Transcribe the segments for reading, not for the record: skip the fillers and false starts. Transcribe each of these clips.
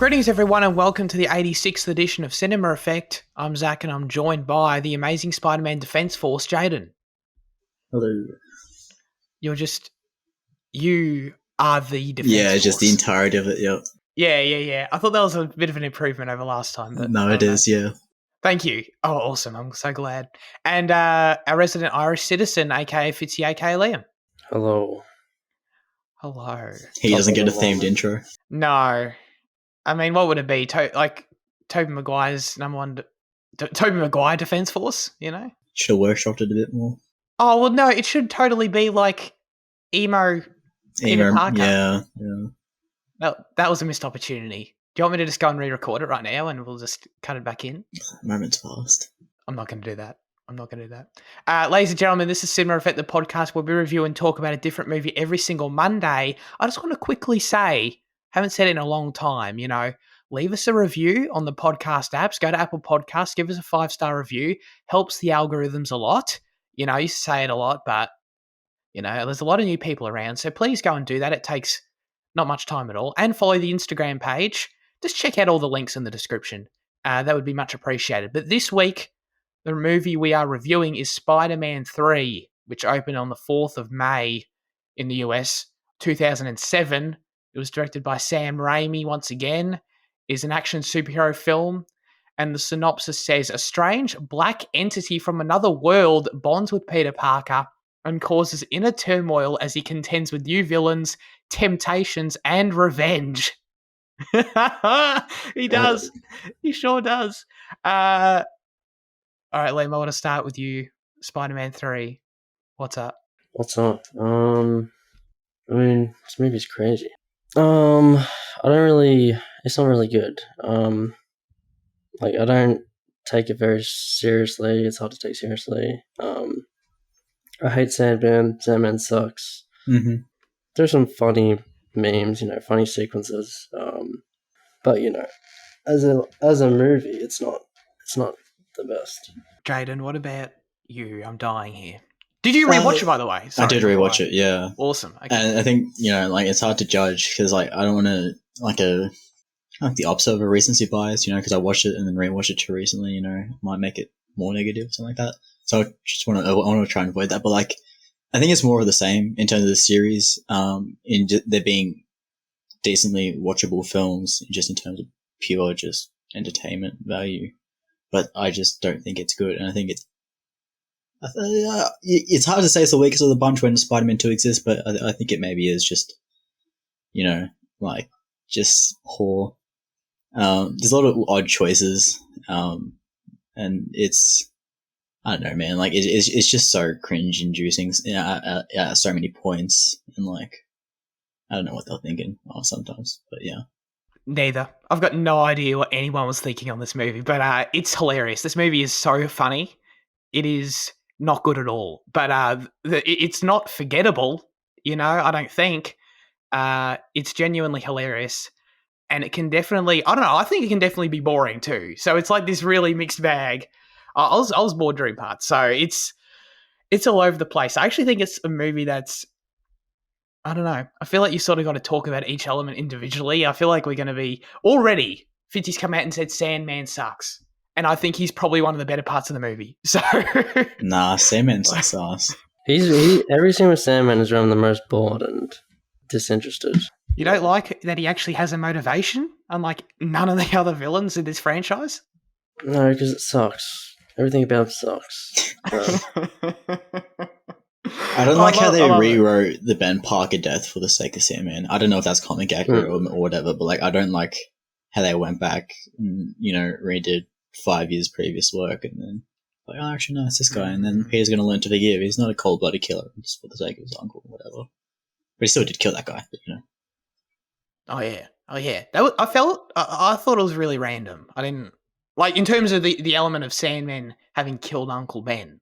Greetings, everyone, and welcome to the 86th edition of Cinema Effect. I'm Zach, and I'm joined by the amazing Spider-Man Defense Force, Jaden. Hello. You are the Defense Force. Yeah, just the entirety of it, yep. Yeah. I thought that was a bit of an improvement over last time. But no, it is, yeah. Thank you. Oh, awesome. I'm so glad. And our resident Irish citizen, a.k.a. Fitzy, a.k.a. Liam. Hello. He doesn't get a themed intro. No. I mean, what would it be? Tobey Maguire's number one... Tobey Maguire Defense Force, you know? Should have workshopped it a bit more. Oh, well, no, it should totally be like emo Peter Parker. Yeah. That was a missed opportunity. Do you want me to just go and re-record it right now and we'll just cut it back in? Moment's passed. I'm not going to do that. Ladies and gentlemen, this is Cinema Effect, the podcast where we review and talk about a different movie every single Monday. I just want to quickly say, haven't said it in a long time, leave us a review on the podcast apps. Go to Apple Podcasts, give us a 5-star review. Helps the algorithms a lot. I used to say it a lot, but, there's a lot of new people around. So please go and do that. It takes not much time at all. And follow the Instagram page. Just check out all the links in the description. That would be much appreciated. But this week, the movie we are reviewing is Spider-Man 3, which opened on the 4th of May in the US, 2007. It was directed by Sam Raimi once again. Is an action superhero film. And the synopsis says, a strange black entity from another world bonds with Peter Parker and causes inner turmoil as he contends with new villains, temptations, and revenge. He does. He sure does. All right, Liam, I want to start with you. Spider-Man 3. What's up? This movie's crazy. It's not really good. I don't take it very seriously. It's hard to take seriously. I hate Sandman. Sandman sucks. Mm-hmm. There's some funny memes, funny sequences. But as a movie, it's not the best. Jaden, what about you? I'm dying here. Did you rewatch it, by the way? Sorry, I did rewatch it, yeah. Awesome. Okay. And I think, it's hard to judge because, I don't want to, the opposite of a recency bias, because I watched it and then rewatched it too recently, might make it more negative or something like that. So I want to try and avoid that. But, I think it's more of the same in terms of the series, there being decently watchable films just in terms of pure just entertainment value. But I just don't think it's good. And I think it's hard to say it's the weakest of the bunch when Spider-Man 2 exists, but I think it maybe is just, just poor. There's a lot of odd choices, and it's, I don't know, man, it's just so cringe-inducing at so many points, and, I don't know what they're thinking sometimes, but yeah. Neither. I've got no idea what anyone was thinking on this movie, but it's hilarious. This movie is so funny. It is not good at all, but it's not forgettable, I don't think. It's genuinely hilarious, and it can definitely, I don't know, I think it can definitely be boring too. So it's like this really mixed bag. I was bored during parts, so it's all over the place. I actually think it's a movie that's, I don't know, I feel like you sort of got to talk about each element individually. I feel like we're going to be, already, Fitzy's come out and said Sandman sucks. And I think he's probably one of the better parts of the movie. So Nah, Sandman sucks. Every scene with Sandman is where I'm the most bored and disinterested. You don't like that he actually has a motivation, unlike none of the other villains in this franchise? No, because it sucks. Everything about it sucks. I don't like how they rewrote the Ben Parker death for the sake of Sandman. I don't know if that's comic accurate or whatever, but I don't like how they went back and, redid 5 years previous work and then actually no, it's this guy, and then Peter's going to learn to forgive. He's not a cold-blooded killer just for the sake of his uncle or whatever. But he still did kill that guy, but Oh yeah. I thought it was really random. I didn't, in terms of the element of Sandman having killed Uncle Ben.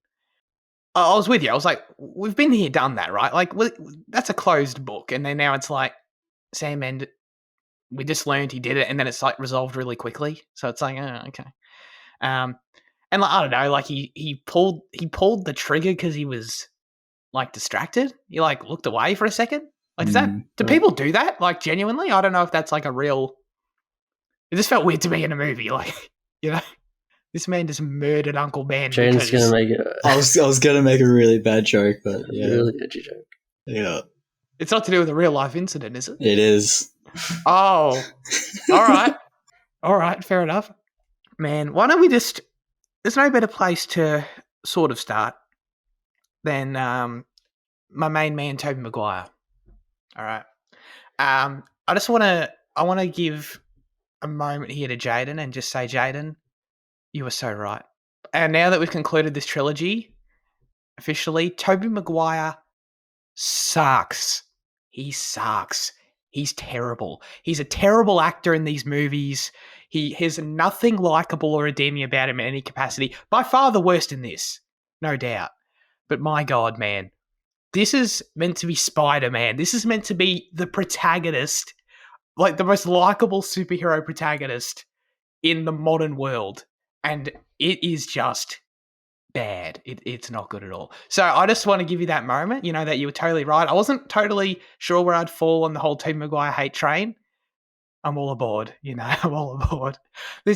I was with you. I was like, we've been here, done that, right? That's a closed book. And then now it's Sandman, we just learned he did it, and then it's resolved really quickly. So it's okay. And I don't know, he pulled the trigger because he was distracted. He looked away for a second. Do people do that? Genuinely? I don't know if that's a real It just felt weird to me in a movie. Like, you know, this man just murdered Uncle Ben Jaden's because gonna make it I was gonna make a really bad joke, but yeah, really edgy joke. yeah, it's not to do with a real life incident, is it? it is. Oh, all right. All right, fair enough. Man, why don't we just... There's no better place to sort of start than my main man, Tobey Maguire. All right. I just want to give a moment here to Jaden and just say, Jaden, you were so right. And now that we've concluded this trilogy, officially, Tobey Maguire sucks. He sucks. He's terrible. He's a terrible actor in these movies. He has nothing likable or redeeming about him in any capacity. By far the worst in this, no doubt. But my God, man, this is meant to be Spider-Man. This is meant to be the protagonist, like the most likable superhero protagonist in the modern world. And it is just bad. It's not good at all. So I just want to give you that moment, that you were totally right. I wasn't totally sure where I'd fall on the whole Tobey Maguire hate train. I'm all aboard, I'm all aboard. I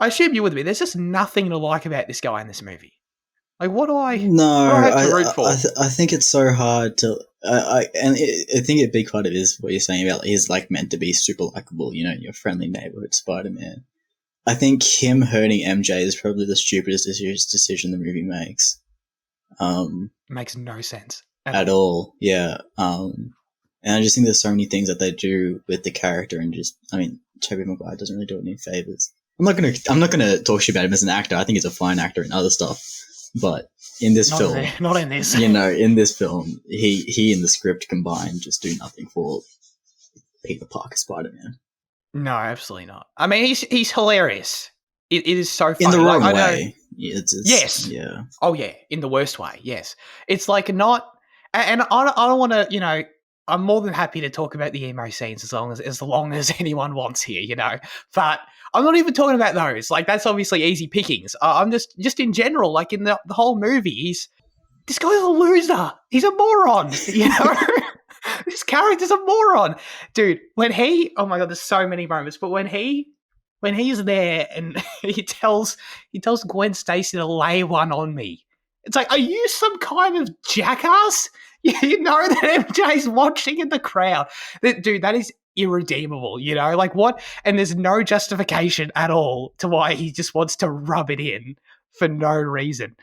assume you're with me, there's just nothing to like about this guy in this movie. Like, what do I have to root for? I think it's so hard to. I think a big part of it is what you're saying about he's like meant to be super likable, your friendly neighborhood Spider-Man. I think him hurting MJ is probably the stupidest decision the movie makes. Makes no sense at all. Yeah. And I just think there's so many things that they do with the character, and Tobey Maguire doesn't really do any favors. I'm not gonna talk shit about him as an actor. I think he's a fine actor in other stuff, but in this film, not in this. In this film, he and the script combined just do nothing for Peter Parker Spider-Man. No, absolutely not. I mean, he's hilarious. It is so funny. In the wrong way. Yes. Yeah. Oh, yeah. In the worst way. Yes. It's like not... And I don't want to, I'm more than happy to talk about the emo scenes as long as anyone wants here, But I'm not even talking about those. Like, that's obviously easy pickings. I'm just in general, like in the whole movie, this guy's a loser. He's a moron, This character's a moron. Dude, oh my God, there's so many moments, but when he's there and he tells Gwen Stacy to lay one on me, it's like, are you some kind of jackass? You know that MJ's watching in the crowd. Dude, that is irredeemable, Like, what? And there's no justification at all to why he just wants to rub it in for no reason.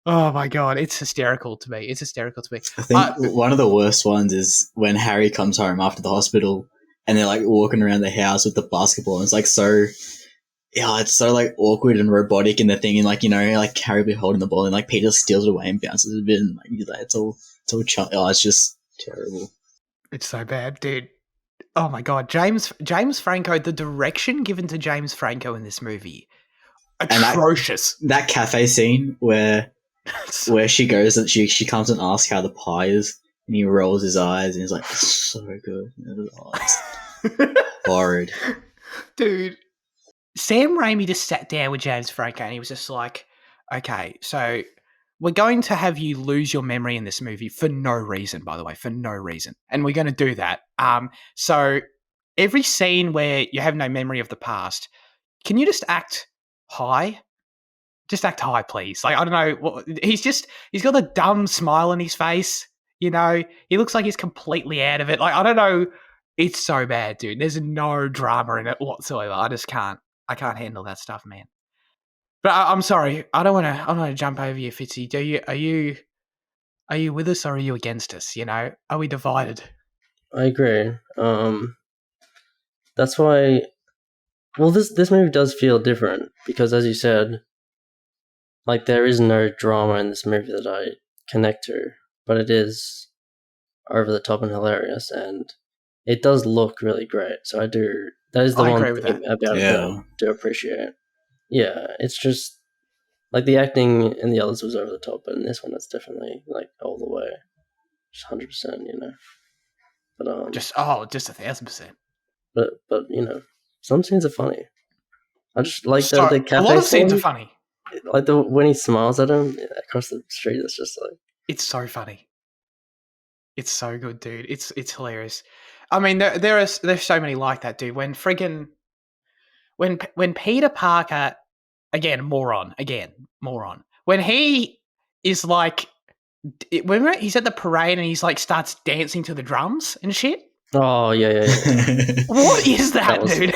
Oh my God, it's hysterical to me. I think one of the worst ones is when Harry comes home after the hospital and they're like walking around the house with the basketball, and it's like so, it's so like awkward and robotic in the thing, and like Harry be holding the ball and like Peter steals it away and bounces a bit, and like it's all it's just terrible. It's so bad, dude. Oh my God, James Franco, the direction given to James Franco in this movie, atrocious. And that cafe scene where she goes and she comes and asks how the pie is, and he rolls his eyes and he's like, it's so good. It's horrid. Dude, Sam Raimi just sat down with James Franco and he was just like, okay, so we're going to have you lose your memory in this movie for no reason, by the way, for no reason. And we're going to do that. So every scene where you have no memory of the past, can you just act high? Just act high, please. Like, I don't know. He's got a dumb smile on his face. He looks like he's completely out of it. Like, I don't know. It's so bad, dude. There's no drama in it whatsoever. I just can't. I can't handle that stuff, man. But I'm sorry. I don't want to jump over you, Fitzy. Are you with us or are you against us? Are we divided? I agree. That's why. Well, this movie does feel different because, as you said, like there is no drama in this movie that I connect to, but it is over the top and hilarious, and it does look really great. So I do. That is the one thing about it that I do appreciate. Yeah, it's just like the acting in the others was over the top, but in this one it's definitely like all the way, just 100%. But just 1,000%. But some scenes are funny. I just like the cafe. A lot of scenes are funny. Like when he smiles at him across the street, it's just like it's so funny. It's so good, dude. It's hilarious. I mean, there's so many like that, dude. When friggin' when Peter Parker, moron, when he is like, remember he's at the parade and he's like starts dancing to the drums and shit. Oh yeah. What is that, was dude?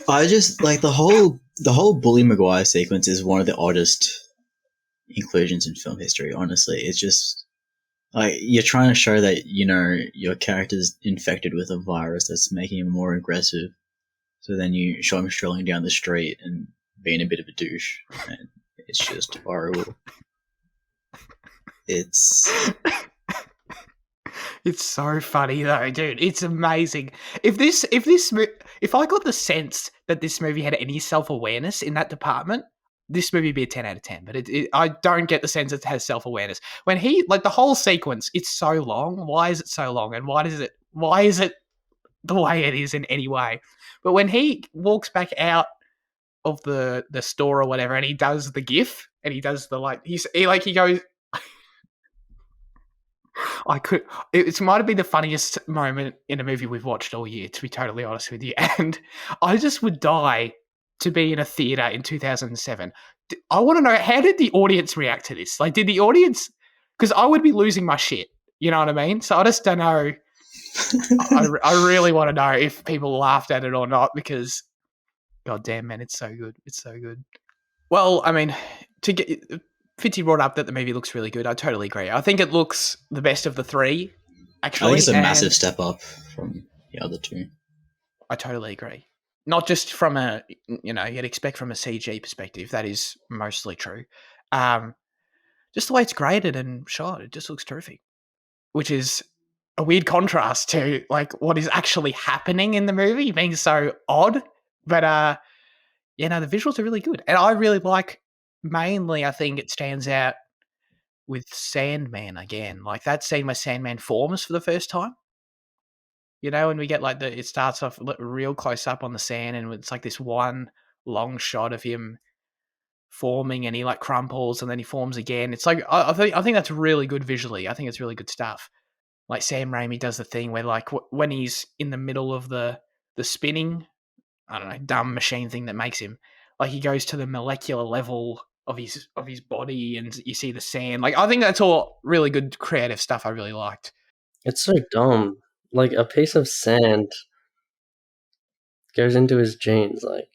I just like the whole Bully Maguire sequence is one of the oddest inclusions in film history. Honestly, it's just like you're trying to show that your character's infected with a virus that's making him more aggressive. So then you show him strolling down the street and being a bit of a douche, and it's just horrible. It's so funny though, dude. It's amazing. If I got the sense that this movie had any self-awareness in that department, this movie would be a 10 out of 10. But I don't get the sense it has self-awareness. When he like the whole sequence, it's so long. Why is it so long? And why is it the way it is in any way? But when he walks back out of the store or whatever, and he does the GIF, and he does the he goes. It might have been the funniest moment in a movie we've watched all year, to be totally honest with you. And I just would die to be in a theater in 2007. I want to know, how did the audience react to this? Like, did the audience? Because I would be losing my shit. You know what I mean? So I just don't know. I really want to know if people laughed at it or not, because god damn, man, it's so good. It's so good. Well, I mean, Fitzy brought up that the movie looks really good. I totally agree. I think it looks the best of the three, actually. I think it's a massive step up from the other two. I totally agree. Not just from you'd expect from a CG perspective. That is mostly true. Just the way it's graded and shot, it just looks terrific. Which is a weird contrast to like what is actually happening in the movie being so odd. But the visuals are really good. And I really like, mainly I think it stands out with Sandman again. Like that scene where Sandman forms for the first time. And we get like it starts off real close up on the sand, and it's like this one long shot of him forming, and he like crumples and then he forms again. It's like I think that's really good visually. I think it's really good stuff. Like Sam Raimi does the thing where like when he's in the middle of the spinning, I don't know, dumb machine thing that makes him, like he goes to the molecular level of his body, and you see the sand. Like I think that's all really good creative stuff. I really liked. It's so dumb. Like a piece of sand goes into his genes. Like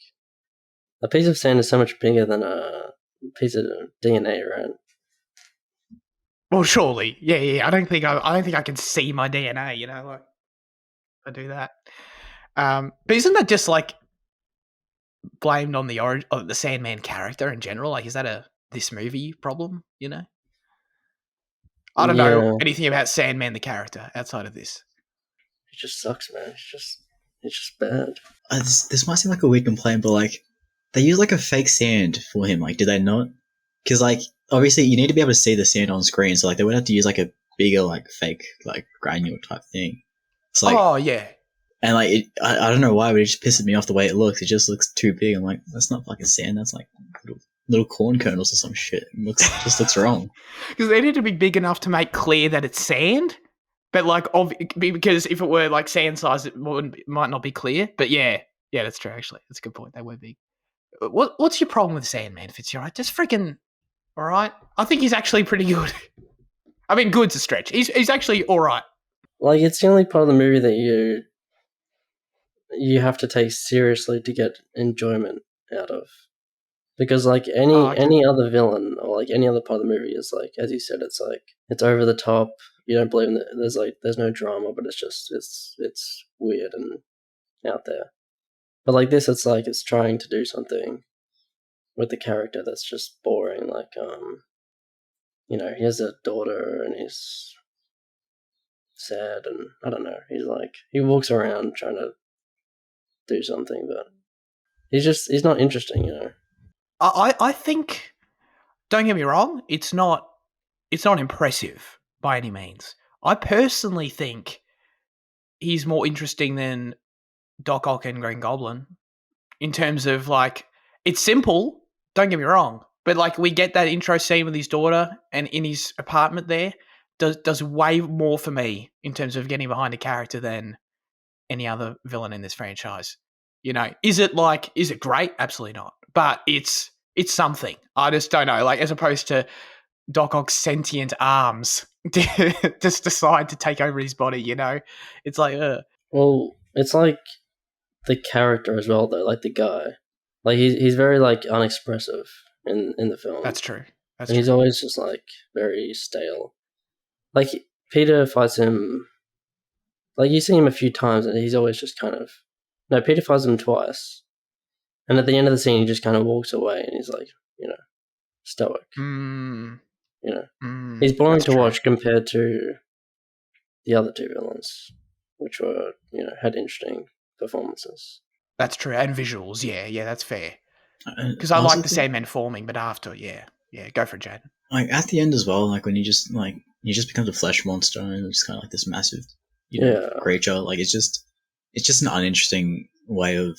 a piece of sand is so much bigger than a piece of DNA, right? Well, surely, yeah. I don't think I can see my DNA. Like I do that. But isn't that just like blamed on the origin of the Sandman character in general? Like, is that this movie problem? I don't know anything about Sandman the character outside of this. It just sucks, man. It's just bad. This might seem like a weird complaint, but like they use like a fake sand for him. Like, did they not? Because like obviously you need to be able to see the sand on screen, so like they would have to use like a bigger like fake like granule type thing. It's like, oh yeah. And like I don't know why, but it just pisses me off the way it looks. It just looks too big. I'm like, that's not fucking sand. That's like little corn kernels or some shit. It just looks wrong. Because they need to be big enough to make clear that it's sand. But like, because if it were like sand size, it might not be clear. But yeah, that's true. Actually, that's a good point. They were big. What's your problem with Sandman? If it's all right, just freaking all right. I think he's actually pretty good. I mean, good's a stretch. He's actually all right. Like it's the only part of the movie that you have to take seriously to get enjoyment out of. Because like any other villain or like any other part of the movie is like, as you said, it's like it's over the top. You don't believe in it. There's no drama, but it's weird and out there. But like this, it's like it's trying to do something with the character that's just boring. Like he has a daughter and he's sad, and I don't know. He walks around trying to do something, but he's not interesting. I think, don't get me wrong, it's not impressive by any means. I personally think he's more interesting than Doc Ock and Green Goblin in terms of like, it's simple, don't get me wrong, but like we get that intro scene with his daughter and in his apartment there does way more for me in terms of getting behind a character than any other villain in this franchise. You know, is it great? Absolutely not. But it's something. I just don't know. Like, as opposed to Doc Ock's sentient arms just decide to take over his body, you know? It's like, Well, it's like the character as well, though. Like the guy, like he's very like unexpressive in the film. That's true. That's and true. he's always just like very stale. Like Peter fights him. Like you see him a few times, and he's always just kind of. No, Peter fights him twice, and at the end of the scene, he just kind of walks away, and he's like, stoic. He's boring to watch compared to the other two villains, which were had interesting performances. That's true, and visuals. Yeah, that's fair. Because I I also like the think- Sandman forming, but after, yeah, go for it, Jade. Like at the end as well, like when he just becomes a flesh monster and it's kind of like this massive, creature. Like it's just an uninteresting way of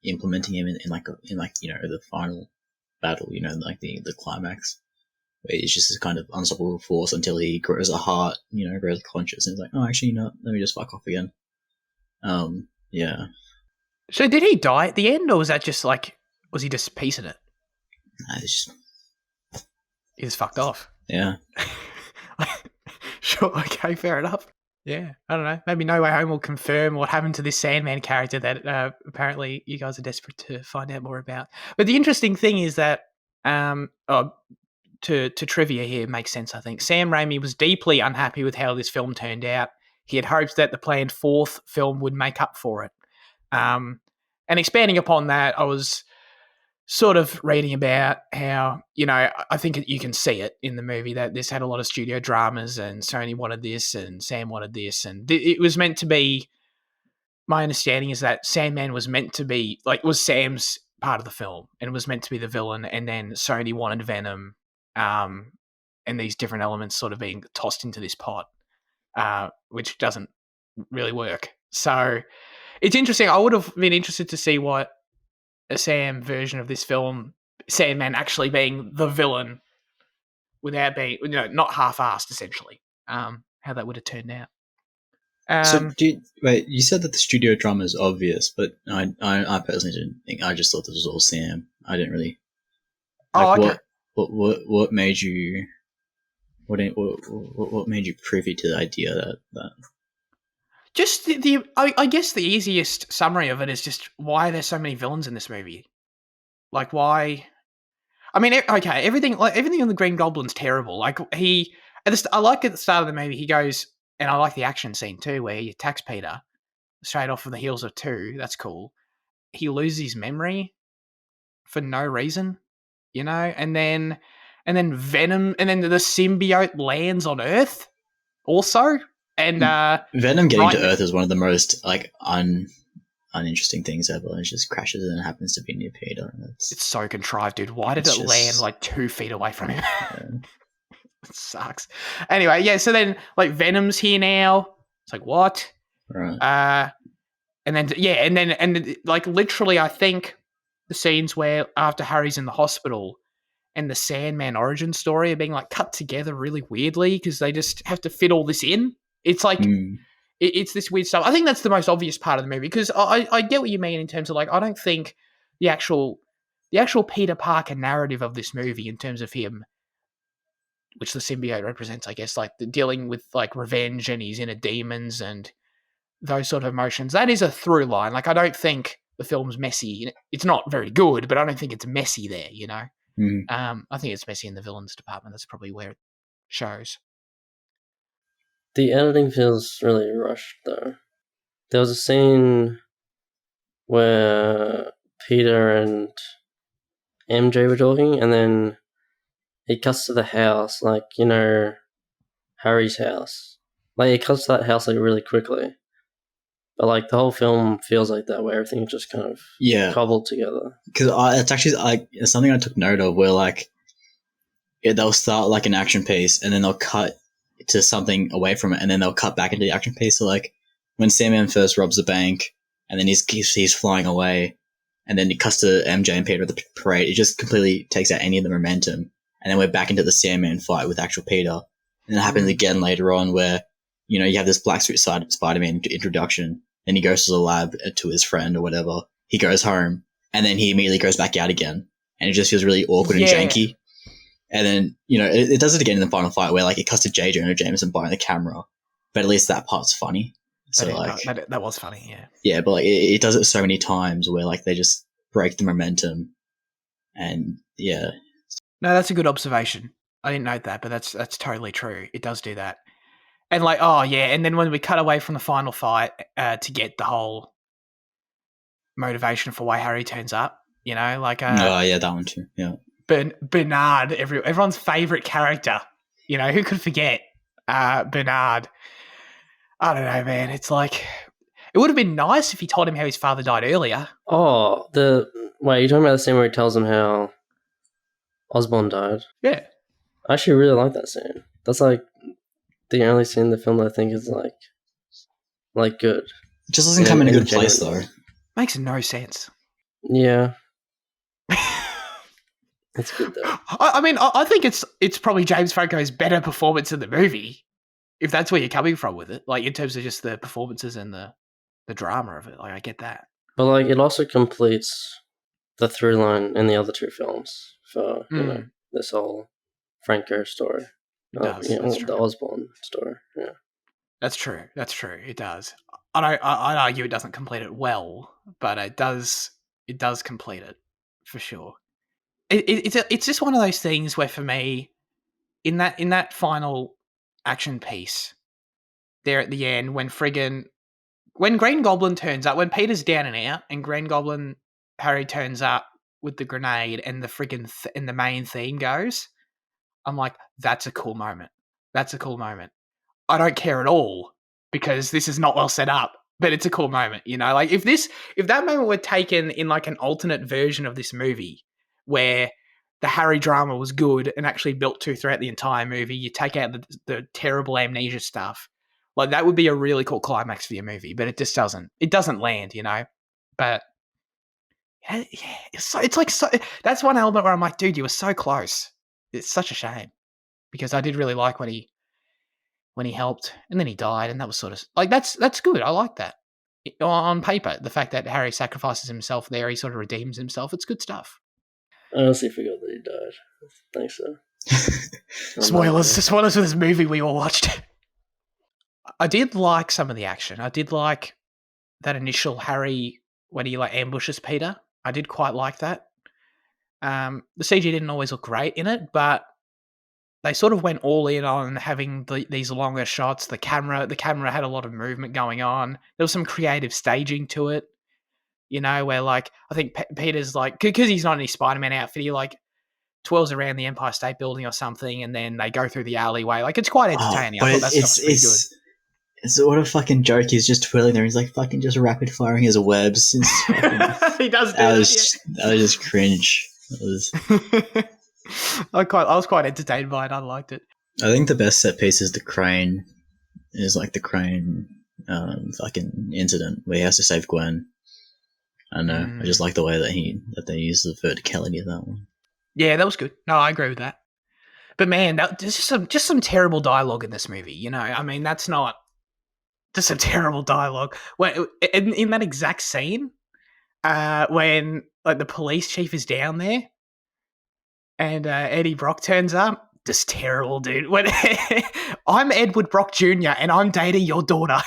implementing him in the final battle. Like the climax, where he's just this kind of unstoppable force until he grows a heart. Grows conscious, and he's like, oh, actually, let me just fuck off again. Yeah. So did he die at the end, or was that just like, was he just piecing it? Nah, it's just He just fucked off. yeah. Sure, okay, fair enough. Yeah, I don't know. Maybe No Way Home will confirm what happened to this Sandman character that apparently you guys are desperate to find out more about. But the interesting thing is that, to trivia here makes sense, I think. Sam Raimi was deeply unhappy with how this film turned out. He had hoped that the planned fourth film would make up for it. And expanding upon that, I was sort of reading about how, I think you can see it in the movie that this had a lot of studio dramas and Sony wanted this and Sam wanted this. And it was meant to be, my understanding is that Sandman was meant to be, like, was Sam's part of the film and was meant to be the villain. And then Sony wanted Venom and these different elements sort of being tossed into this pot, which doesn't really work. So it's interesting. I would have been interested to see what a Sam version of this film, Sandman actually being the villain without being, not half-assed, essentially, how that would have turned out. So, you said that the studio drama is obvious, but I personally didn't think. I just thought this was all Sam. I didn't really. Like, okay. What made you? What made you privy to the idea that? Just I guess the easiest summary of it is just why there's so many villains in this movie. Like, why? I mean, okay, everything on the Green Goblin's terrible. Like, I like at the start of the movie, he goes, and I like the action scene too, where he attacks Peter straight off of the heels of 2. That's cool. He loses his memory for no reason, and then Venom, and then the symbiote lands on Earth also. And Venom getting to Earth is one of the most uninteresting things ever. It just crashes and it happens to be near Peter. It's so contrived, dude. Why did it land like 2 feet away from him? Yeah. It sucks. Anyway, yeah. So then, like, Venom's here now. It's like, what? Right. And then like literally, I think the scenes where after Harry's in the hospital and the Sandman origin story are being like cut together really weirdly because they just have to fit all this in. It's like it's this weird stuff. I think that's the most obvious part of the movie because I get what you mean in terms of, like, I don't think the actual Peter Parker narrative of this movie in terms of him, which the symbiote represents, I guess, like the dealing with like revenge and he's inner demons and those sort of emotions. That is a through line. Like, I don't think the film's messy. It's not very good, but I don't think it's messy there. I think it's messy in the villains department. That's probably where it shows. The editing feels really rushed, though. There was a scene where Peter and MJ were talking, and then it cuts to the house, like, Harry's house. Like, it cuts to that house, like, really quickly. But, like, the whole film feels like that, where everything is just kind of cobbled together. Because it's actually it's something I took note of, where, like, they'll start, like, an action piece, and then they'll cut to something away from it, and then they'll cut back into the action piece. So, like, when Sandman first robs the bank, and then he's flying away, and then it cuts to MJ and Peter at the parade, it just completely takes out any of the momentum, and then we're back into the Sandman fight with actual Peter. And it happens again later on where, you have this black suit Spider-Man introduction, and he goes to the lab to his friend or whatever, he goes home, and then he immediately goes back out again, and it just feels really awkward Yeah. and janky. And then, you know, it does it again in the final fight where, like, it cuts to J. Jonah Jameson behind the camera, but at least that part's funny. So, that was funny, yeah. Yeah, but, like, it does it so many times where, like, they just break the momentum, and, yeah. No, that's a good observation. I didn't note that, but that's totally true. It does do that. And, like, oh, yeah, and then when we cut away from the final fight to get the whole motivation for why Harry turns up, you know, like... oh, yeah, that one too, yeah. Bernard, everyone's favourite character. You know, who could forget Bernard? I don't know, man. It's like... It would have been nice if he told him how his father died earlier. Oh, wait, you're talking about the scene where he tells him how Osborn died? Yeah. I actually really like that scene. That's like the only scene in the film that I think is like good. It just doesn't come in a good place, though. Makes no sense. Yeah. It's good though. I mean, I think it's probably James Franco's better performance in the movie, if that's where you're coming from with it. Like, in terms of just the performances and the drama of it. Like, I get that. But, like, it also completes the through line in the other two films for, you know, this whole Franco story. It does. You know, That's true. the Osborn story, yeah. That's true. It does. I'd argue it doesn't complete it well, but it does complete it, for sure. It's just one of those things where, for me, in that final action piece, there at the end, when Green Goblin turns up, when Peter's down and out, and Green Goblin Harry turns up with the grenade, and the friggin' and the main theme goes, I'm like, that's a cool moment. That's a cool moment. I don't care at all because this is not well set up, but it's a cool moment, you know. Like, if that moment were taken in, like, an alternate version of this movie, where the Harry drama was good and actually built to throughout the entire movie, you take out the terrible amnesia stuff, like, that would be a really cool climax for your movie. But it just doesn't. It doesn't land, you know. But yeah, it's like that's one element where I'm like, dude, you were so close. It's such a shame because I did really like when he helped, and then he died, and that was sort of like that's good. I like that on paper. The fact that Harry sacrifices himself there, he sort of redeems himself. It's good stuff. I honestly forgot that he died. Thanks, sir. Spoilers for this movie we all watched. I did like some of the action. I did like that initial Harry when he, like, ambushes Peter. I did quite like that. The CG didn't always look great in it, but they sort of went all in on having these longer shots. The camera had a lot of movement going on. There was some creative staging to it, you know, where, like, I think Peter's, like, because he's not in his Spider-Man outfit, he, like, twirls around the Empire State Building or something, and then they go through the alleyway. Like, it's quite entertaining. I thought that stuff's pretty good. It's what a fucking joke. He's just twirling there. He's like fucking just rapid firing his webs. He does do that. That was just cringe. I was quite entertained by it. I liked it. I think the best set piece is the crane. Is like the crane fucking incident where he has to save Gwen. I don't know. I just like the way that they use the verticality of that one. Yeah, that was good. No, I agree with that. But man, there's just some terrible dialogue in this movie. You know, I mean, that's not just some terrible dialogue. Well, in that exact scene, when, like, the police chief is down there, and Eddie Brock turns up, just terrible, dude. When I'm Edward Brock Jr. and I'm dating your daughter.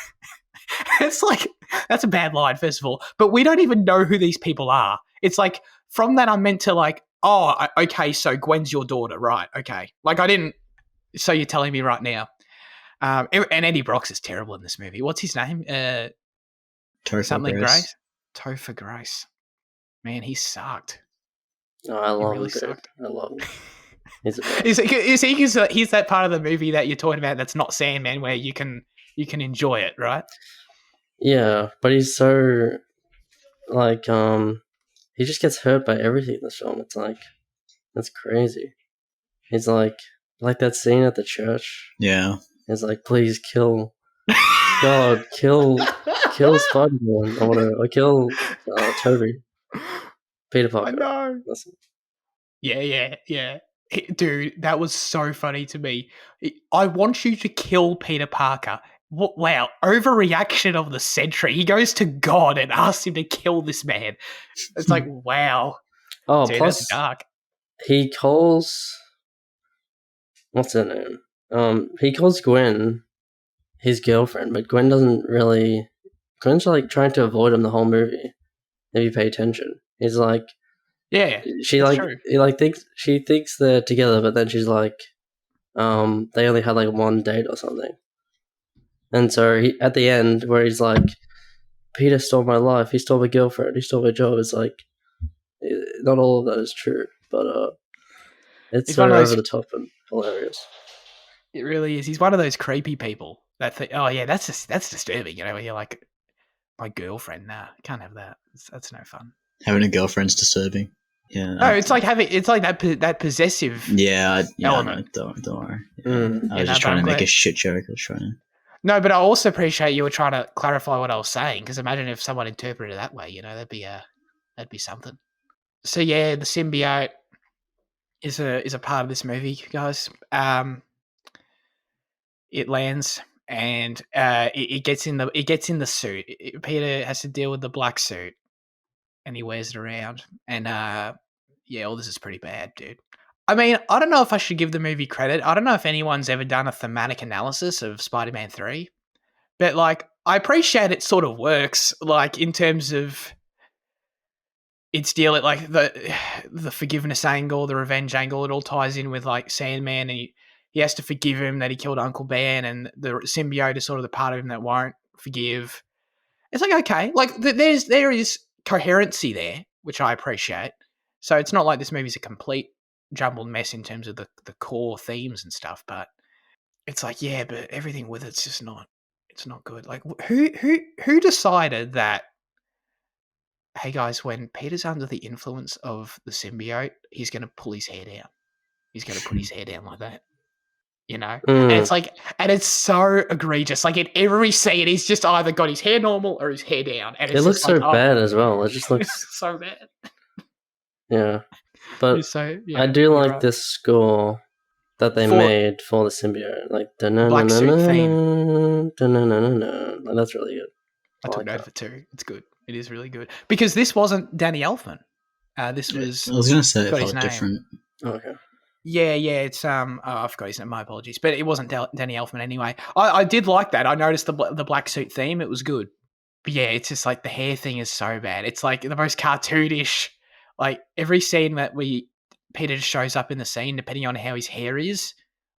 It's like, that's a bad line, first of all. But we don't even know who these people are. It's like, from that I'm meant to, like, oh, okay, so Gwen's your daughter, right? Okay. Like, I didn't, so you're telling me right now. And Eddie Brock's is terrible in this movie. What's his name? Something Grace. Topher Grace. Man, he sucked. Oh, I love him. Sucked. I love him. He's that part of the movie that you're talking about that's not Sandman, where you can enjoy it, right? Yeah, but he's so, like, he just gets hurt by everything in this film. It's like, that's crazy. He's like that scene at the church. Yeah. It's like, please kill Spider-Man or whatever, or kill Tobey. Peter Parker. I know. Yeah. Dude, that was so funny to me. I want you to kill Peter Parker Wow, overreaction of the century. He goes to God and asks him to kill this man. It's like, wow. Oh, Dude, plus that's dark. he calls what's her name? He calls Gwen his girlfriend, but Gwen doesn't really. Gwen's like trying to avoid him the whole movie. If you pay attention, he's like, Yeah, she that's like true. he like thinks she thinks they're together, but then she's like, they only had like one date or something. And so he at the end where he's like, Peter stole my life, he stole my girlfriend, he stole my job. It's like, not all of that is true, but it's He's so one of over those. the top and hilarious. It really is. He's one of those creepy people that think, oh yeah, that's disturbing. You know, where you're like, my girlfriend. Nah, can't have that. That's no fun. Having a girlfriend's disturbing. Yeah. No, it's like that possessive. Yeah. Element. No, don't worry. Mm. I was just trying to make a shit joke. I was trying to. No, but I also appreciate you were trying to clarify what I was saying, because imagine if someone interpreted it that way. You know, that'd be something. So yeah, the symbiote is a part of this movie, guys. It lands and it gets in the suit. Peter has to deal with the black suit, and he wears it around. And yeah, all this is pretty bad, dude. I mean, I don't know if I should give the movie credit. I don't know if anyone's ever done a thematic analysis of Spider-Man 3, but like, I appreciate it sort of works, like in terms of its deal at like the forgiveness angle, the revenge angle. It all ties in with like Sandman, and he has to forgive him that he killed Uncle Ben, and the symbiote is sort of the part of him that won't forgive. It's like, okay, like there is coherency there, which I appreciate. So it's not like this movie's a complete jumbled mess in terms of the core themes and stuff, but it's like, yeah, but everything with it's just not. It's not good. Like, who decided that? Hey guys, when Peter's under the influence of the symbiote, he's going to pull his hair down. He's going to put his hair down like that, you know? And it's like, and it's so egregious. Like in every scene, he's just either got his hair normal or his hair down. And it's It looks just like, so bad as well. It just looks it's so bad. yeah. But So, yeah, I do you're like right. this score that they For made for the symbiote, like black suit theme. like, that's really good. I I took like note that. of it too. It's good. It is really good. Because this wasn't Danny Elfman. This was I was gonna say it got his felt name. different. Okay. Yeah, it's I forgot his name. My apologies, but it wasn't Danny Elfman anyway. I did like that. I noticed the black suit theme. It was good. But yeah, it's just like the hair thing is so bad. It's like the most cartoonish. Like every scene that Peter just shows up in the scene, depending on how his hair is,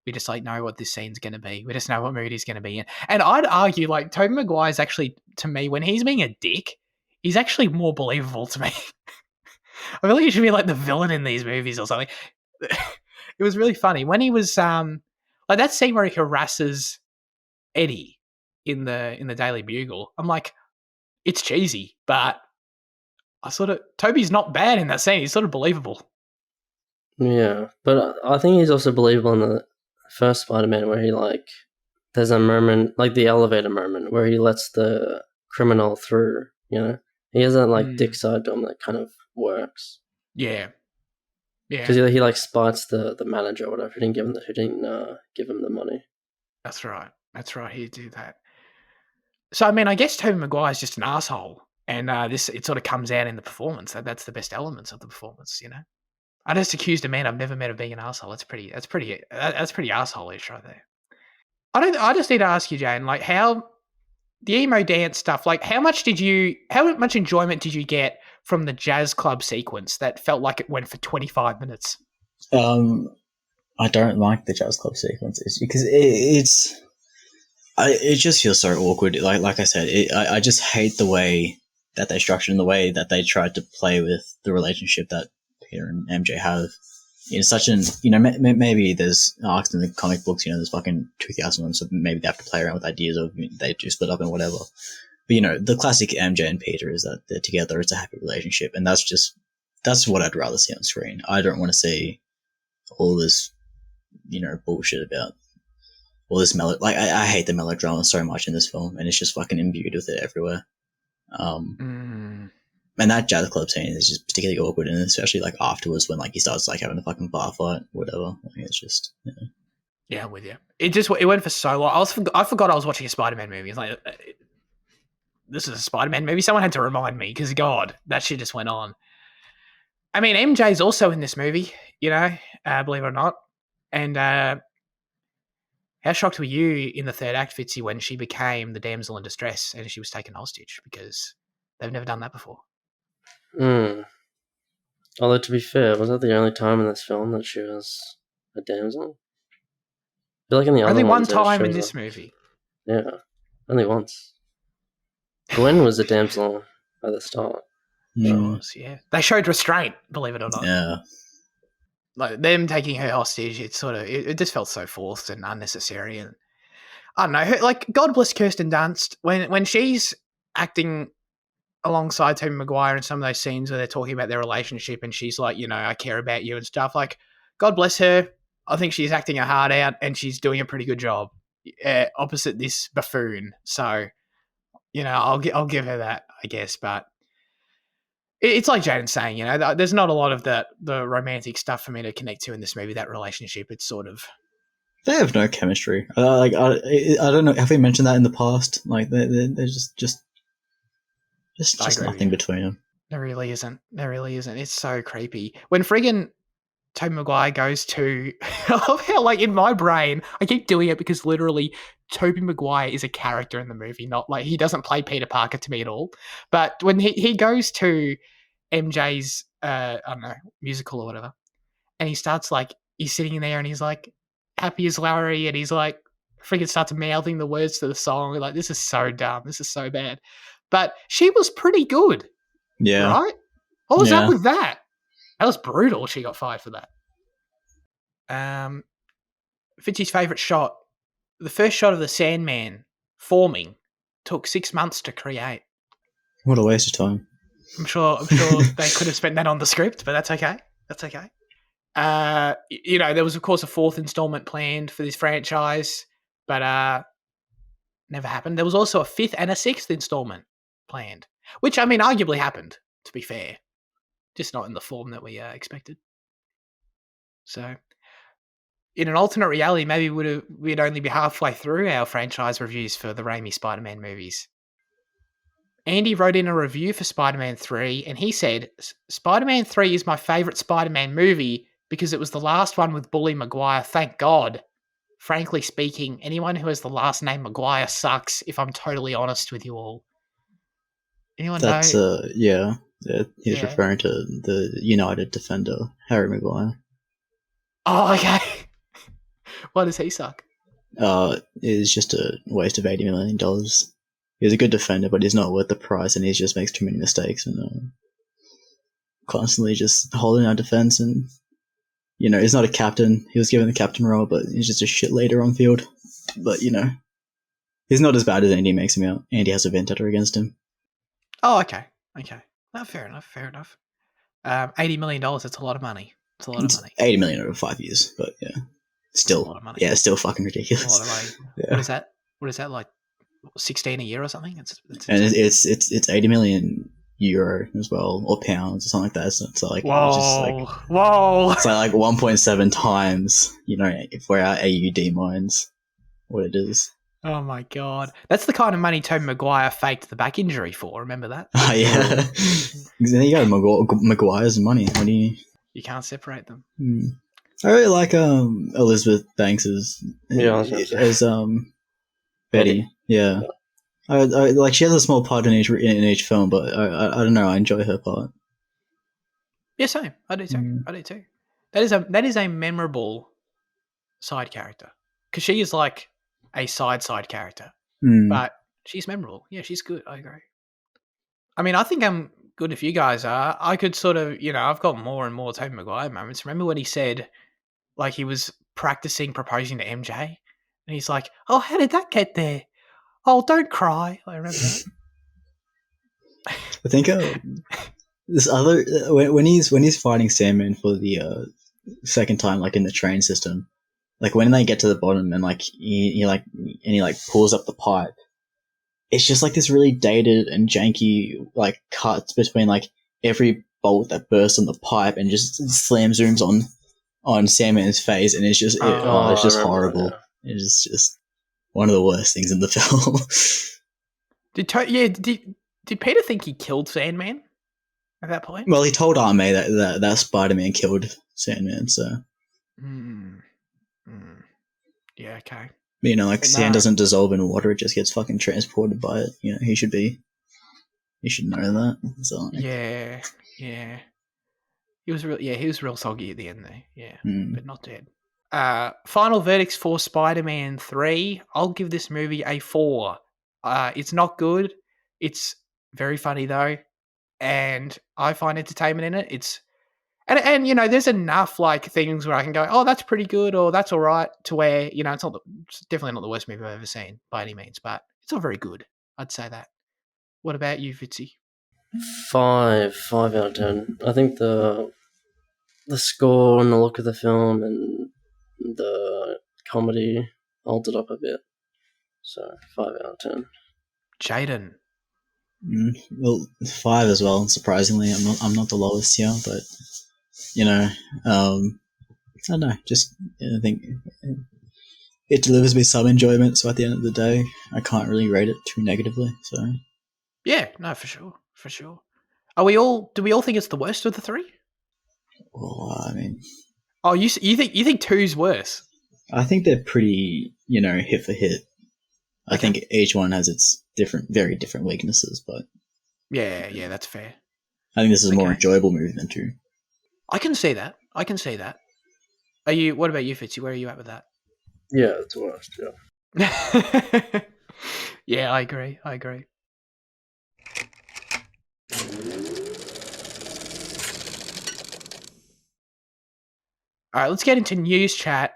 we just like know what this scene's going to be. We just know what mood he's going to be in. And I'd argue like Tobey Maguire's actually, to me, when he's being a dick, he's actually more believable to me. I feel like he should be like the villain in these movies or something. It was really funny when he was like that scene where he harasses Eddie in the Daily Bugle. I'm like, it's cheesy, but Toby's not bad in that scene. He's sort of believable. Yeah, but I think he's also believable in the first Spider-Man where he like there's a moment like the elevator moment where he lets the criminal through. You know, he has that like dick side to him that kind of works. Yeah, because he like spites the manager or whatever who didn't give him the money. That's right. He did that. So I mean, I guess Tobey Maguire's just an asshole, and it sort of comes out in the performance. That's the best elements of the performance, you know. I just accused a man I've never met of being an asshole. That's pretty asshole-ish right there. I just need to ask you, Jane, like how the emo dance stuff, like how much enjoyment did you get from the jazz club sequence that felt like it went for 25 minutes? I don't like the jazz club sequences because it just feels so awkward. Like I said, I just hate the way that they structured and the way that they tried to play with the relationship that Peter and MJ have. In such an, maybe there's arcs in the comic books, there's fucking 2,000 ones, so maybe they have to play around with ideas of they do split up and whatever. But, the classic MJ and Peter is that they're together, it's a happy relationship, and that's what I'd rather see on screen. I don't want to see all this, bullshit about all this I hate the melodrama so much in this film, and it's just fucking imbued with it everywhere. And that jazz club scene is just particularly awkward, and especially like afterwards when like he starts like having a fucking bar fight, whatever. It's just Yeah, I'm with you. It went for so long. I forgot I was watching a Spider-Man movie. It's like, this is a Spider-Man movie. Someone had to remind me because God, that shit just went on. I mean, MJ's also in this movie, believe it or not. And how shocked were you in the third act, Fitzy, when she became the damsel in distress and she was taken hostage? Because they've never done that before. Although, to be fair, was that the only time in this film that she was a damsel? I feel like in the other Only one ones, time in this movie. Yeah, only once. Gwen was a damsel at the start. She was, yeah. They showed restraint, believe it or not. Yeah. Like, them taking her hostage, it just felt so forced and unnecessary. And I don't know, like, God bless Kirsten Dunst. When she's acting alongside Tobey Maguire in some of those scenes where they're talking about their relationship and she's like, I care about you and stuff, like, God bless her. I think she's acting her heart out and she's doing a pretty good job opposite this buffoon. So, I'll give her that, I guess. But it's like Jaden's saying, there's not a lot of the romantic stuff for me to connect to in this movie, that relationship. It's sort of... They have no chemistry. I don't know. Have we mentioned that in the past? Like, there's just nothing between them. There really isn't. It's so creepy. When friggin' Tobey Maguire goes to... I love how, like, in my brain, I keep doing it because literally Tobey Maguire is a character in the movie, not like... He doesn't play Peter Parker to me at all. But when he goes to MJ's, I don't know, musical or whatever, and he starts, like... He's sitting in there and he's, like, happy as Larry, and he's, like, friggin' starts mouthing the words to the song. Like, this is so dumb. This is so bad. But she was pretty good. Yeah. Right? What was up with that? That was brutal. She got fired for that. Fitzy's favourite shot. The first shot of the Sandman forming took 6 months to create. What a waste of time. I'm sure they could have spent that on the script, but that's okay. There was, of course, a fourth installment planned for this franchise, but never happened. There was also a fifth and a sixth installment planned, which, I mean, arguably happened, to be fair. Just not in the form that we expected. So, in an alternate reality, maybe we'd only be halfway through our franchise reviews for the Raimi Spider-Man movies. Andy wrote in a review for Spider-Man 3, and he said, Spider-Man 3 is my favourite Spider-Man movie because it was the last one with Bully Maguire, thank God. Frankly speaking, anyone who has the last name Maguire sucks, if I'm totally honest with you all. Anyone know? Yeah. He's referring to the United defender, Harry Maguire. Oh, okay. Why does he suck? It's just a waste of $80 million. He's a good defender, but he's not worth the price, and he just makes too many mistakes and constantly just holding our defense. And he's not a captain. He was given the captain role, but he's just a shit leader on field. But he's not as bad as Andy makes him out. Andy has a vendetta against him. Oh, okay. No, fair enough. $80 million, that's a lot of money. It's a lot of money. $80 million over 5 years, but yeah. Still, a lot of money. Yeah, still fucking ridiculous. A lot of money. Yeah. What is that, like 16 a year or something? It's 80 million euro as well, or pounds or something like that. So it's like, whoa. It's like 1.7 times, for our AUD minds, what it is. Oh my God. That's the kind of money Tobey Maguire faked the back injury for. Remember that? Oh, yeah. There you go, Maguire's money. What do you... You can't separate them. I really like Elizabeth Banks as Betty. Yeah. I like, she has a small part in each film, but I don't know, I enjoy her part. Yeah, same. I do too. That is a memorable side character, because she is like a side character, but she's memorable. Yeah, she's good. I agree. I mean, I think I'm good if you guys are. I could sort of, I've got more and more Tobey Maguire moments. Remember when he said, like, he was practicing proposing to MJ, and he's like, "Oh, how did that get there? Oh, don't cry." I remember that. I think this other when he's fighting Sandman for the second time, like in the train system, like when they get to the bottom and like he pulls up the pipe, it's just like this really dated and janky like cuts between like every bolt that bursts on the pipe and just slam zooms on on Sandman's face, and it's just it's I just remember horrible. that, It's just one of the worst things in the film. Did Peter think he killed Sandman at that point? Well, he told Aunt May that Spider-Man killed Sandman, so Yeah, okay. you know, like But sand no. doesn't dissolve in water; it just gets fucking transported by it. You know, he should know that. So like, Yeah. He was real soggy at the end there. Yeah, but not dead. Final verdicts for Spider-Man 3. I'll give this movie a 4. It's not good. It's very funny though, and I find entertainment in it. It's and you know, there's enough like things where I can go, oh, that's pretty good, or that's all right, to where you know it's definitely not the worst movie I've ever seen by any means, but it's not very good. I'd say that. What about you, Fitzy? 5 out of 10. I think the score and the look of the film and the comedy altered up a bit. So 5 out of 10. Jaden. well, 5 as well. Surprisingly, I'm not the lowest here, but you know, I don't know. Just I think it delivers me some enjoyment. So at the end of the day, I can't really rate it too negatively. So Yeah, no, for sure. Do we all think it's the worst of the 3? well, I mean, Oh, you think 2's worse? I think they're pretty, you know, hit for hit. I think each one has its very different weaknesses, but Yeah, that's fair. I think this is a more Okay. enjoyable movie than 2. I can see that. What about you, Fitzy? Where are you at with that? Yeah, it's worst, yeah. Yeah, I agree. All right, let's get into news chat.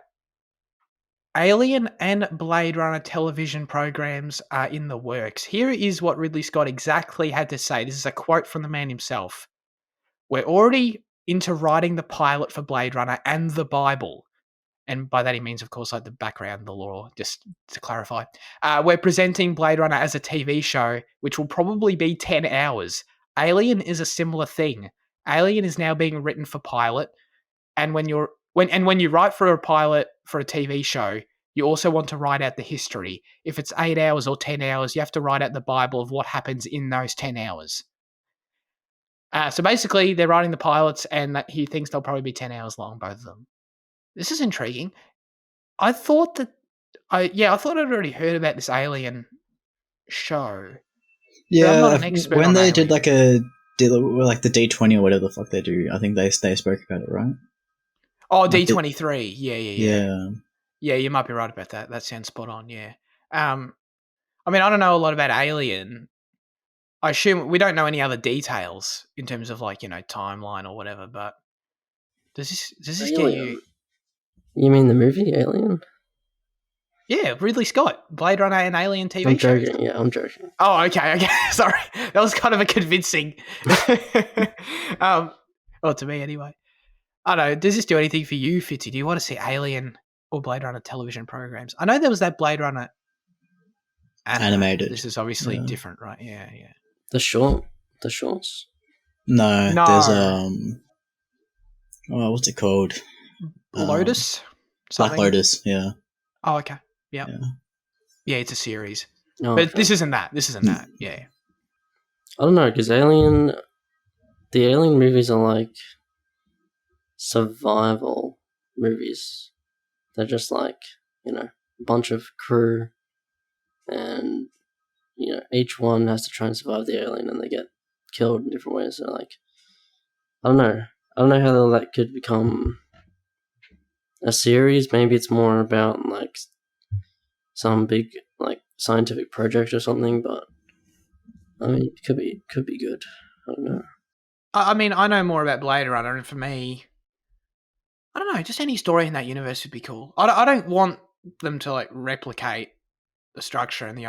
Alien and Blade Runner television programs are in the works. Here is what Ridley Scott exactly had to say. This is a quote from the man himself. We're already into writing the pilot for Blade Runner and the Bible. And by that he means, of course, like the background, the lore, just to clarify. We're presenting Blade Runner as a TV show, which will probably be 10 hours. Alien is a similar thing. Alien is now being written for pilot, and when you write for a pilot for a TV show, you also want to write out the history. If it's 8 hours or 10 hours, you have to write out the Bible of what happens in those 10 hours. So basically, they're writing the pilots, and that he thinks they'll probably be 10 hours long, both of them. This is intriguing. I thought I'd already heard about this Alien show. Yeah, I'm not an expert when on they Alien. did like the D20 or whatever the fuck they do, I think they spoke about it, right? Oh, Like D23. Yeah. Yeah, you might be right about that. That sounds spot on, yeah. I mean, I don't know a lot about Alien. I assume we don't know any other details in terms of like, you know, timeline or whatever, but does this get you? You mean the movie Alien? Yeah, Ridley Scott, Blade Runner and Alien TV I'm shows. joking, yeah, I'm joking. Oh, okay. Sorry. That was kind of a convincing. Well, to me anyway. I don't know. Does this do anything for you, Fitzy? Do you want to see Alien or Blade Runner television programs? I know there was that Blade Runner animated. This is obviously different, right? Yeah. The shorts? No, No. there's what's it called? Lotus? Black Something? Lotus, yeah. Oh, okay. Yep. Yeah, it's a series. But this isn't that. Yeah. I don't know, because the Alien movies are like survival movies. They're just like, you know, a bunch of crew, and you know, each one has to try and survive the alien, and they get killed in different ways. So like, I don't know how that could become a series. Maybe it's more about like some big like scientific project or something. But I mean, it could be good. I don't know. I mean, I know more about Blade Runner, and for me, I don't know, just any story in that universe would be cool. I don't want them to like replicate the structure and the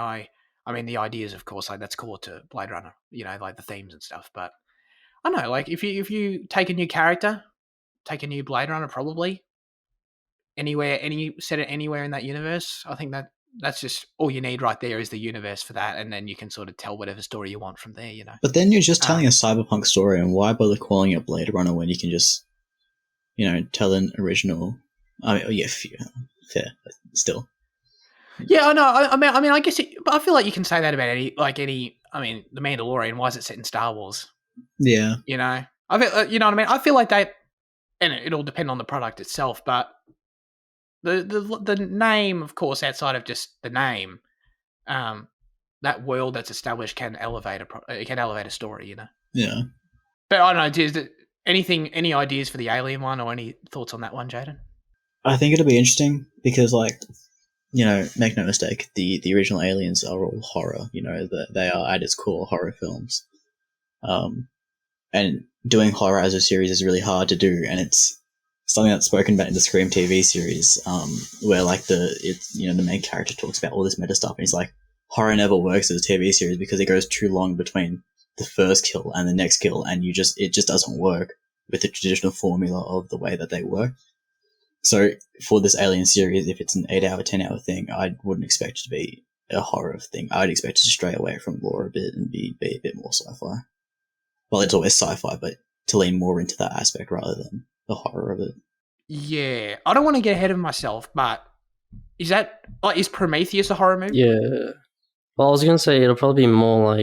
ideas, of course, like that's core to Blade Runner, you know, like the themes and stuff. But I don't know, like if you take a new character, take a new Blade Runner, probably set it anywhere in that universe. I think that's just all you need right there is the universe for that, and then you can sort of tell whatever story you want from there, you know. But then you're just telling a cyberpunk story, and why bother calling it Blade Runner when you can just tell an original. I mean, yeah, fair, but still. Yeah, I know. I mean, I guess, but I feel like you can say that about any. I mean, The Mandalorian. Why is it set in Star Wars? Yeah. You know, I feel, you know what I mean. I feel like they, and it'll depend on the product itself, but the name, of course, outside of just the name, that world that's established can elevate a story. You know. Yeah. But I don't know. Any ideas for the Alien one, or any thoughts on that one, Jaden? I think it'll be interesting because, like, make no mistake, the original Aliens are all horror. They are at its core horror films. And doing horror as a series is really hard to do, and it's something that's spoken about in the Scream TV series, where like the main character talks about all this meta stuff, and he's like, horror never works as a TV series because it goes too long between the first kill and the next kill, and it just doesn't work with the traditional formula of the way that they work. So for this Alien series, if it's an 8-hour, 10-hour thing, I wouldn't expect it to be a horror thing. I'd expect it to stray away from lore a bit and be a bit more sci-fi. Well, it's always sci-fi, but to lean more into that aspect rather than the horror of it. Yeah, I don't want to get ahead of myself, but is Prometheus a horror movie? Yeah. Well, I was gonna say it'll probably be more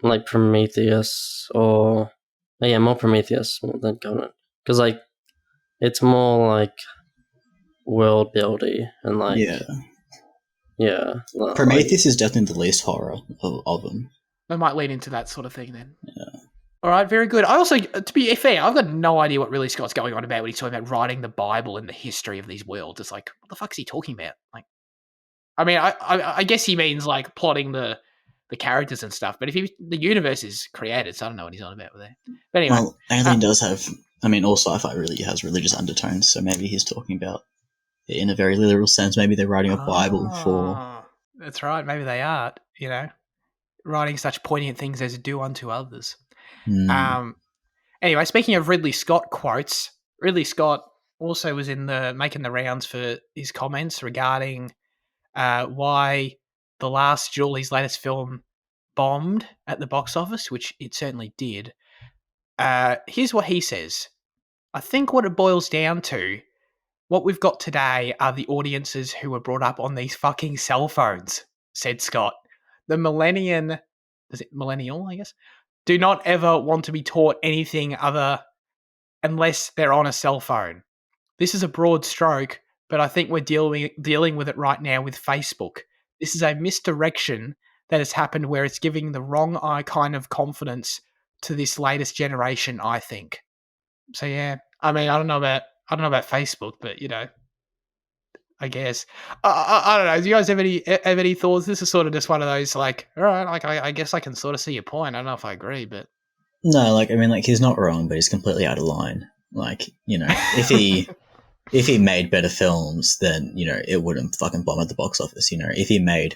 like Prometheus, or more Prometheus than Covenant, because like it's more like world building and like Prometheus is definitely the least horror of them. They might lean into that sort of thing then. Yeah. All right, very good. I also, to be fair, I've got no idea what really Scott's going on about when he's talking about writing the Bible and the history of these worlds. It's like, what the fuck's he talking about? Like, I mean, I guess he means like plotting the characters and stuff. But if the universe is created, so I don't know what he's on about with that. But anyway, well, Alien does have. I mean, all sci-fi really has religious undertones, so maybe he's talking about it in a very literal sense. Maybe they're writing a Bible for. That's right. Maybe they are. Writing such poignant things as do unto others. Anyway, speaking of Ridley Scott quotes, Ridley Scott also was making the rounds for his comments regarding why The Last Duel, his latest film, bombed at the box office, which it certainly did. Here's what he says. I think what it boils down to, what we've got today are the audiences who were brought up on these fucking cell phones, said Scott. The millennial, I guess, do not ever want to be taught anything other unless they're on a cell phone. This is a broad stroke, but I think we're dealing with it right now with Facebook. This is a misdirection that has happened where it's giving the wrong kind of confidence to this latest generation, I think. So yeah, I mean, I don't know about Facebook, but I guess I don't know. Do you guys have any thoughts? This is sort of just one of those like, all right, like I guess I can sort of see your point. I don't know if I agree, but no, like I mean, like he's not wrong, but he's completely out of line. Like if he made better films, then it wouldn't fucking bomb at the box office. If he made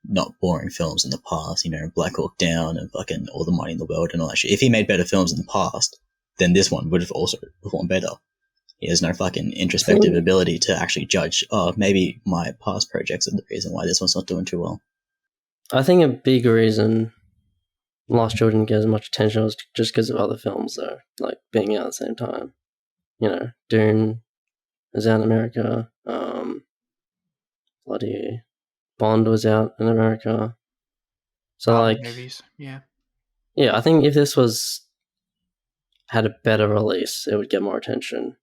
not boring films in the past, Black Hawk Down and fucking All the Money in the World and all that shit. If he made better films in the past, then this one would have also performed better. He has no fucking introspective ability to actually judge, maybe my past projects are the reason why this one's not doing too well. I think a big reason Lost Duel didn't get as much attention was just because of other films, though, like being out at the same time. Dune was out in America. Bloody Bond was out in America. So, movies, yeah. Yeah, I think if this had a better release, it would get more attention.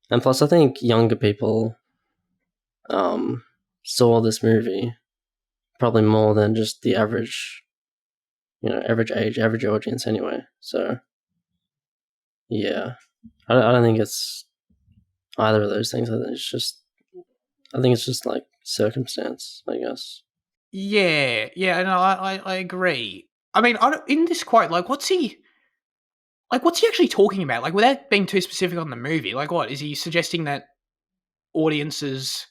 And plus, I think younger people saw this movie probably more than just the average age, average audience anyway. So, yeah. I don't think it's either of those things. I think it's just like circumstance, I guess. Yeah, no, I agree. I mean, in this quote, like, what's he actually talking about? Like, without being too specific on the movie, like, what is he suggesting that audiences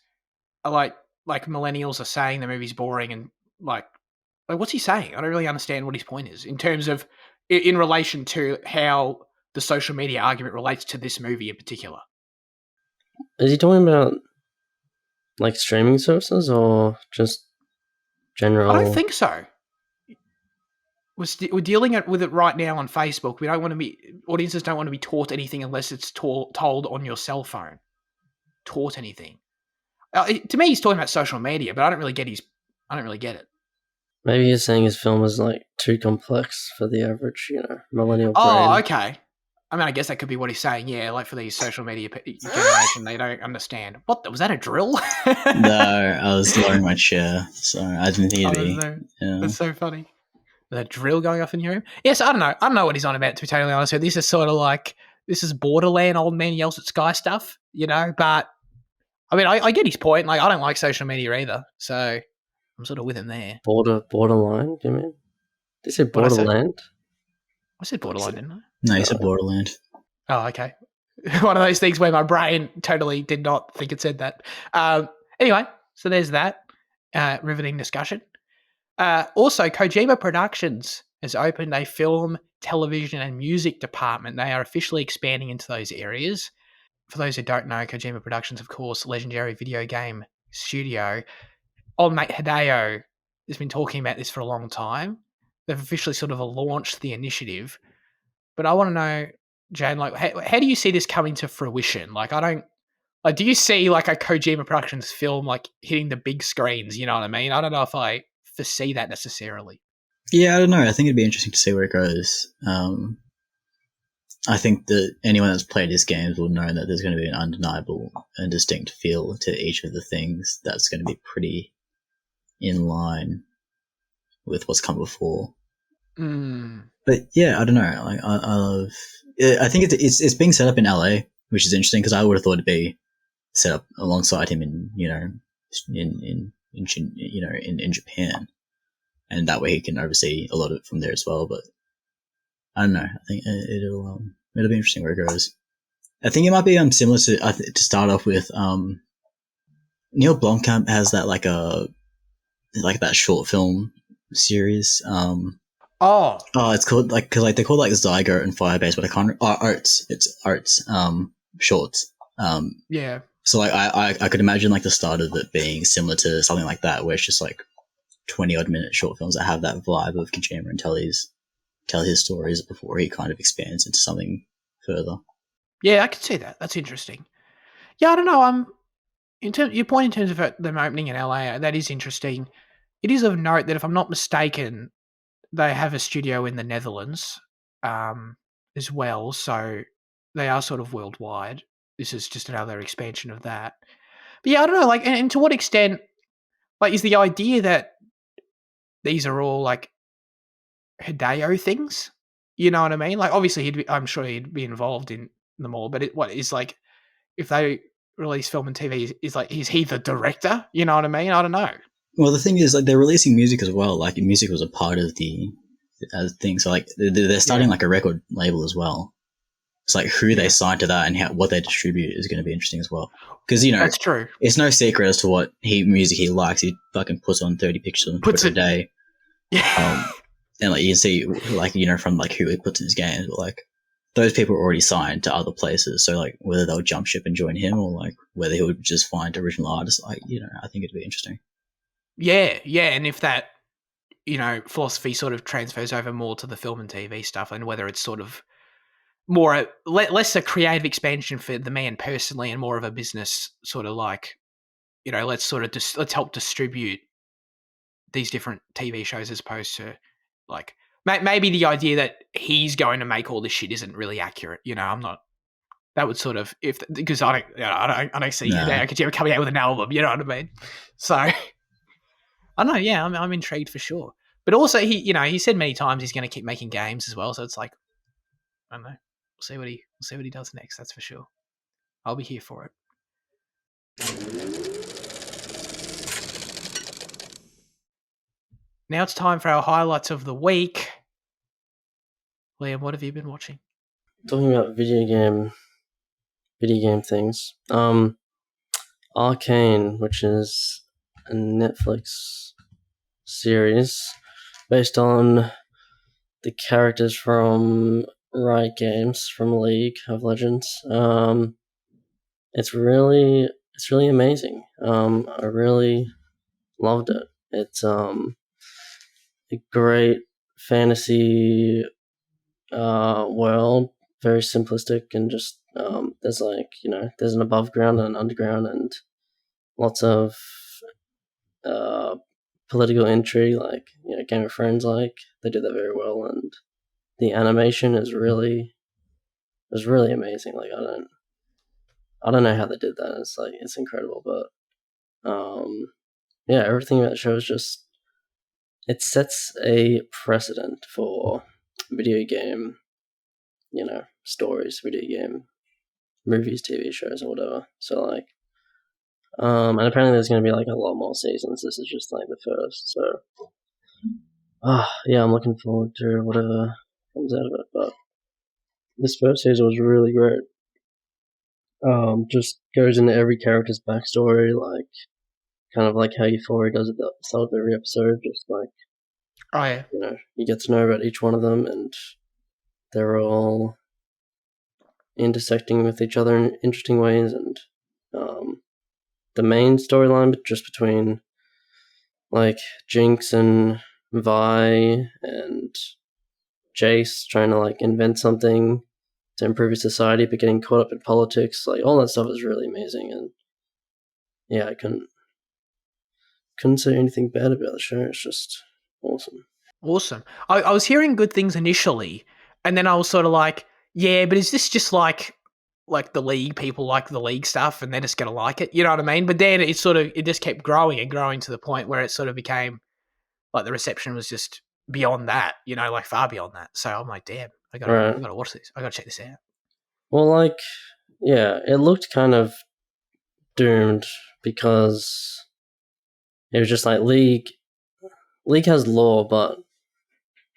are like millennials are saying the movie's boring and like what's he saying? I don't really understand what his point is in terms of in relation to how the social media argument relates to this movie in particular. Is he talking about like streaming services or just general? I don't think so. we're dealing with it right now on Facebook. We don't want to be audiences don't want to be taught anything unless it's told on your cell phone. Taught anything? To me, he's talking about social media, but I don't really get it. Maybe he's saying his film is like too complex for the average, millennial Oh, brain. okay. I mean, I guess that could be what he's saying. Yeah, like for these social media generation, they don't understand. What was that? A drill? No, I was lowering my chair, so I didn't think it'd be. Yeah. That's so funny. The drill going off in your room. Yes, I don't know. I don't know what he's on about, to be totally honest with you. This is sort of like, this is borderland old man yells at sky stuff, but I mean, I get his point. Like, I don't like social media either, so I'm sort of with him there. Borderline, do you mean? Did you say What'd I say? Borderland? I said borderline, didn't I? No, you said Borderland. Oh, okay. One of those things where my brain totally did not think it said that. Anyway, so there's that riveting discussion. Also, Kojima Productions has opened a film, television, and music department. They are officially expanding into those areas. For those who don't know, Kojima Productions, of course, legendary video game studio. Old mate Hideo has been talking about this for a long time. They've officially sort of launched the initiative. But I want to know, Jane, like, how do you see this coming to fruition? Like, do you see like a Kojima Productions film like hitting the big screens? You know what I mean? I don't know if I foresee that necessarily. Yeah, I don't know. I think it'd be interesting to see where it goes. I think that anyone that's played his games will know that there's going to be an undeniable and distinct feel to each of the things that's going to be pretty in line with what's come before. But yeah, I don't know. Like, I think it's being set up in LA, which is interesting because I would have thought it'd be set up alongside him in Japan, and that way he can oversee a lot of it from there as well. But I don't know. I think it'll be interesting where it goes. I think it might be similar to start off with. Neil Blomkamp has that like that short film series. It's called because they're called like Zygote and Firebase, but I can't. Arts. It's Arts. Shorts. Yeah. So like I could imagine like the start of it being similar to something like that, where it's just like 20-odd minute short films that have that vibe of Kojima and tell his stories before he kind of expands into something further. Yeah, I can see that. That's interesting. Yeah, I don't know. Your point in terms of them opening in LA, that is interesting. It is of note that if I'm not mistaken, they have a studio in the Netherlands as well, so they are sort of worldwide. This is just another expansion of that. But yeah, I don't know, like, and to what extent, like, is the idea that these are all like Hideo things? You know what I mean? Like, obviously, I'm sure he'd be involved in them all, but what is like, if they release film and TV, is he the director? You know what I mean? I don't know. Well, the thing is, like, they're releasing music as well. Like, music was a part of the thing. So, like, they're starting like a record label as well. It's like who they sign to that and what they distribute is going to be interesting as well. Because that's true. It's no secret as to what music he likes. He fucking puts on 30 pictures on Twitter a day. Yeah. And like you can see, like from like who he puts in his games, but like those people are already signed to other places. So like whether they'll jump ship and join him, or like whether he would just find original artists, like I think it'd be interesting. Yeah, and if that philosophy sort of transfers over more to the film and TV stuff, and whether it's sort of more less a creative expansion for the man personally, and more of a business sort of like let's help distribute these different TV shows as opposed to like maybe the idea that he's going to make all this shit isn't really accurate. I'm not. That would sort of because I don't see Hideo Kojima coming out with an album. You know what I mean? So I don't know. Yeah, I'm intrigued for sure. But also he said many times he's going to keep making games as well. So it's like I don't know. We'll see what he does next. That's for sure. I'll be here for it. Now it's time for our highlights of the week. Liam, what have you been watching? Talking about video game things. Arcane, which is a Netflix series based on the characters from Riot Games from League of Legends. It's really amazing. I really loved it. It's a great fantasy world, very simplistic, and just there's like, you know, there's an above ground and an underground, and lots of political intrigue, like, you know, Game of Thrones. Like, they do that very well, and the animation is really amazing. Like, I don't know how they did that. It's like, it's incredible, but yeah, everything about the show is just, it sets a precedent for video game, you know, stories, video game movies, TV shows, or whatever. So like, and apparently there's going to be like a lot more seasons. This is just like the first. So, yeah, I'm looking forward to whatever comes out of it. But this first season was really great. Just goes into every character's backstory, like kind of like how Euphoria does at the start of every episode. Just like, Oh yeah, you know, you get to know about each one of them, and they're all intersecting with each other in interesting ways. And the main storyline just between like Jinx and Vi and Jace trying to like invent something to improve his society, but getting caught up in politics, like all that stuff is really amazing. And yeah, I couldn't say anything bad about the show. It's just awesome. awesome. I was hearing good things initially, and then I was sort of like, yeah, but is this just like the League people like the League stuff, and they're just gonna like it? You know what I mean? But then it just kept growing and growing to the point where it sort of became like the reception was just beyond that, you know, like far beyond that. So I'm like, damn, I gotta watch this. I gotta check this out. Well, like, yeah, it looked kind of doomed because it was just like League has lore, but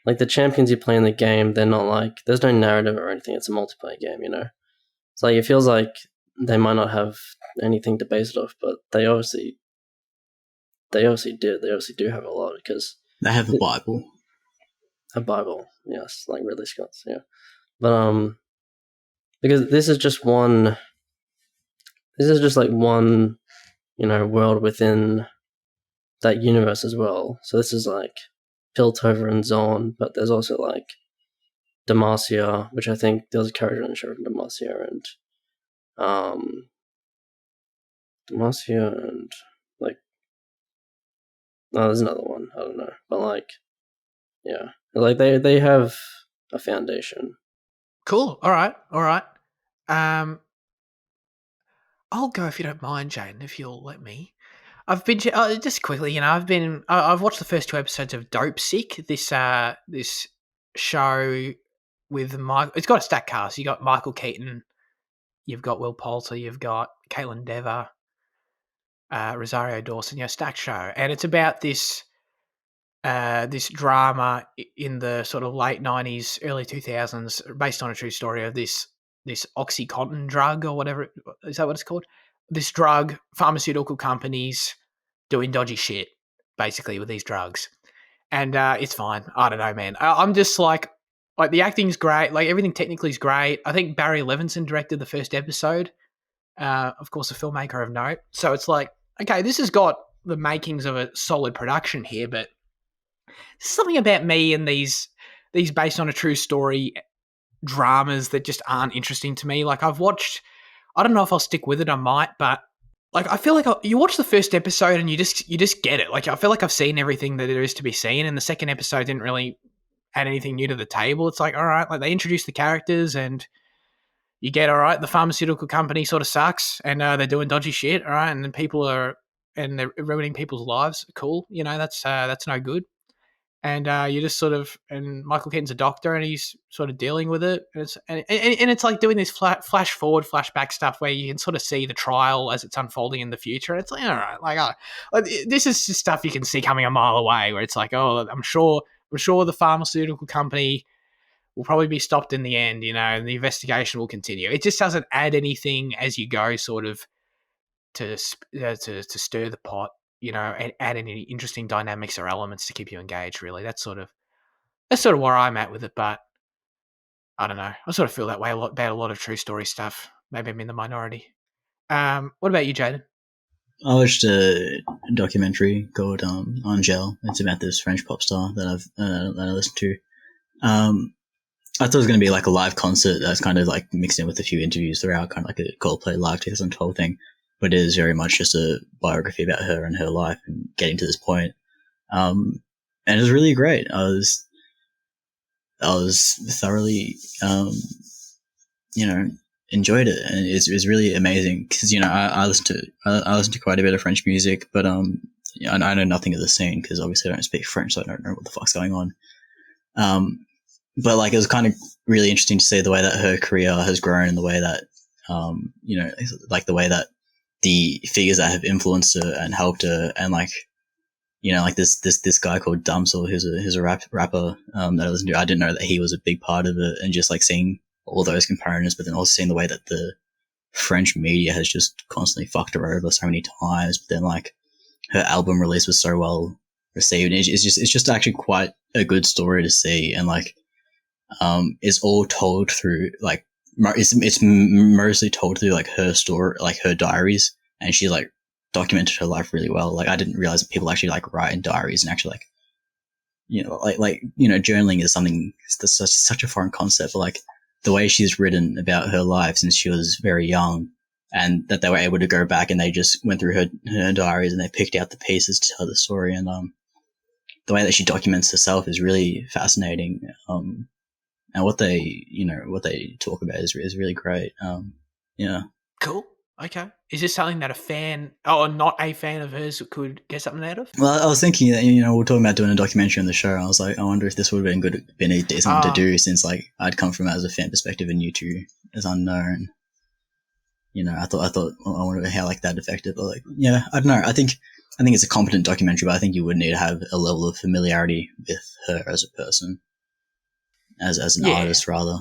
like the champions you play in the game, they're not like, there's no narrative or anything. It's a multiplayer game, you know. It's like, it feels like they might not have anything to base it off, but they obviously did. They obviously do have a lot, because They have a Bible. a Bible, yes, like Ridley Scott's, yeah. But because this is just like one, you know, world within that universe as well. So this is like Piltover and Zorn, but there's also like Demacia, which I think there's a character in the show from Demacia, and Demacia and like, no, there's another one. I don't know, but like, yeah, like they have a foundation. Cool. All right. I'll go if you don't mind, Jane, if you'll let me. I've been just quickly, you know, I've watched the first 2 episodes of Dope Sick. This show with Mike. It's got a stacked cast. You got Michael Keaton, you've got Will Poulter, you've got Caitlin Dever, Rosario Dawson. You know, stacked show, and it's about this drama in the sort of late 90s, early 2000s, based on a true story of this OxyContin drug, or whatever. Is that what it's called? This drug, pharmaceutical companies doing dodgy shit, basically, with these drugs. And it's fine. I don't know, man. I'm just like the acting's great. Like, everything technically is great. I think Barry Levinson directed the first episode. Of course, a filmmaker of note. So it's like, okay, this has got the makings of a solid production here, but something about me and these based on a true story dramas that just aren't interesting to me. Like, I've watched, I don't know if I'll stick with it, I might, but like, I feel like you watch the first episode and you just get it. Like, I feel like I've seen everything that there is to be seen, and the second episode didn't really add anything new to the table. It's like, all right, like, they introduce the characters and you get, all right, the pharmaceutical company sort of sucks, and they're doing dodgy shit, all right, and then they're ruining people's lives. Cool, you know, that's no good. And you just sort of, and Michael Keaton's a doctor, and he's sort of dealing with it, and it's like doing this flash forward, flashback stuff where you can sort of see the trial as it's unfolding in the future. And it's like, all right, like this is just stuff you can see coming a mile away, where it's like, oh, I'm sure the pharmaceutical company will probably be stopped in the end, you know, and the investigation will continue. It just doesn't add anything as you go, sort of, to stir the pot, you know, and add any interesting dynamics or elements to keep you engaged. Really, that's sort of where I'm at with it. But I don't know. I sort of feel that way about a lot of true story stuff. Maybe I'm in the minority. What about you, Jaden? I watched documentary called Angel. It's about this French pop star that I listened to. I thought it was going to be like a live concert that's kind of like mixed in with a few interviews throughout, kind of like a Coldplay Live 2012 thing. But it is very much just a biography about her and her life and getting to this point. And it was really great. I was thoroughly, enjoyed it, and it's really amazing because I listen to quite a bit of French music, but I know nothing of the scene because obviously I don't speak French, so I don't know what the fuck's going on. But like it was kind of really interesting to see the way that her career has grown and the way that like the way that the figures that have influenced her and helped her, and like like this guy called Dumsel who's a rapper that I listened to. I didn't know that he was a big part of it, and just like seeing all those components, but then also seeing the way that the French media has just constantly fucked her over so many times. But then like her album release was so well received. It's just actually quite a good story to see, and like it's all told through like it's mostly told through like her story, like her diaries, and she like documented her life really well. Like I didn't realize that people actually like write in diaries and actually like journaling is something that's such a foreign concept, but like the way she's written about her life since she was very young, and that they were able to go back and they just went through her diaries and they picked out the pieces to tell the story, and the way that she documents herself is really fascinating. And what they talk about is really great. Yeah. Cool. Okay. Is this something that a fan, or not a fan of hers, could get something out of? Well, I was thinking that we're talking about doing a documentary on the show. I was like, I wonder if this would have been a decent to do, since like I'd come from it as a fan perspective and you two as unknown. I thought I wondered how like that affected, but like yeah, I don't know. I think it's a competent documentary, but I think you would need to have a level of familiarity with her as a person, as an artist rather,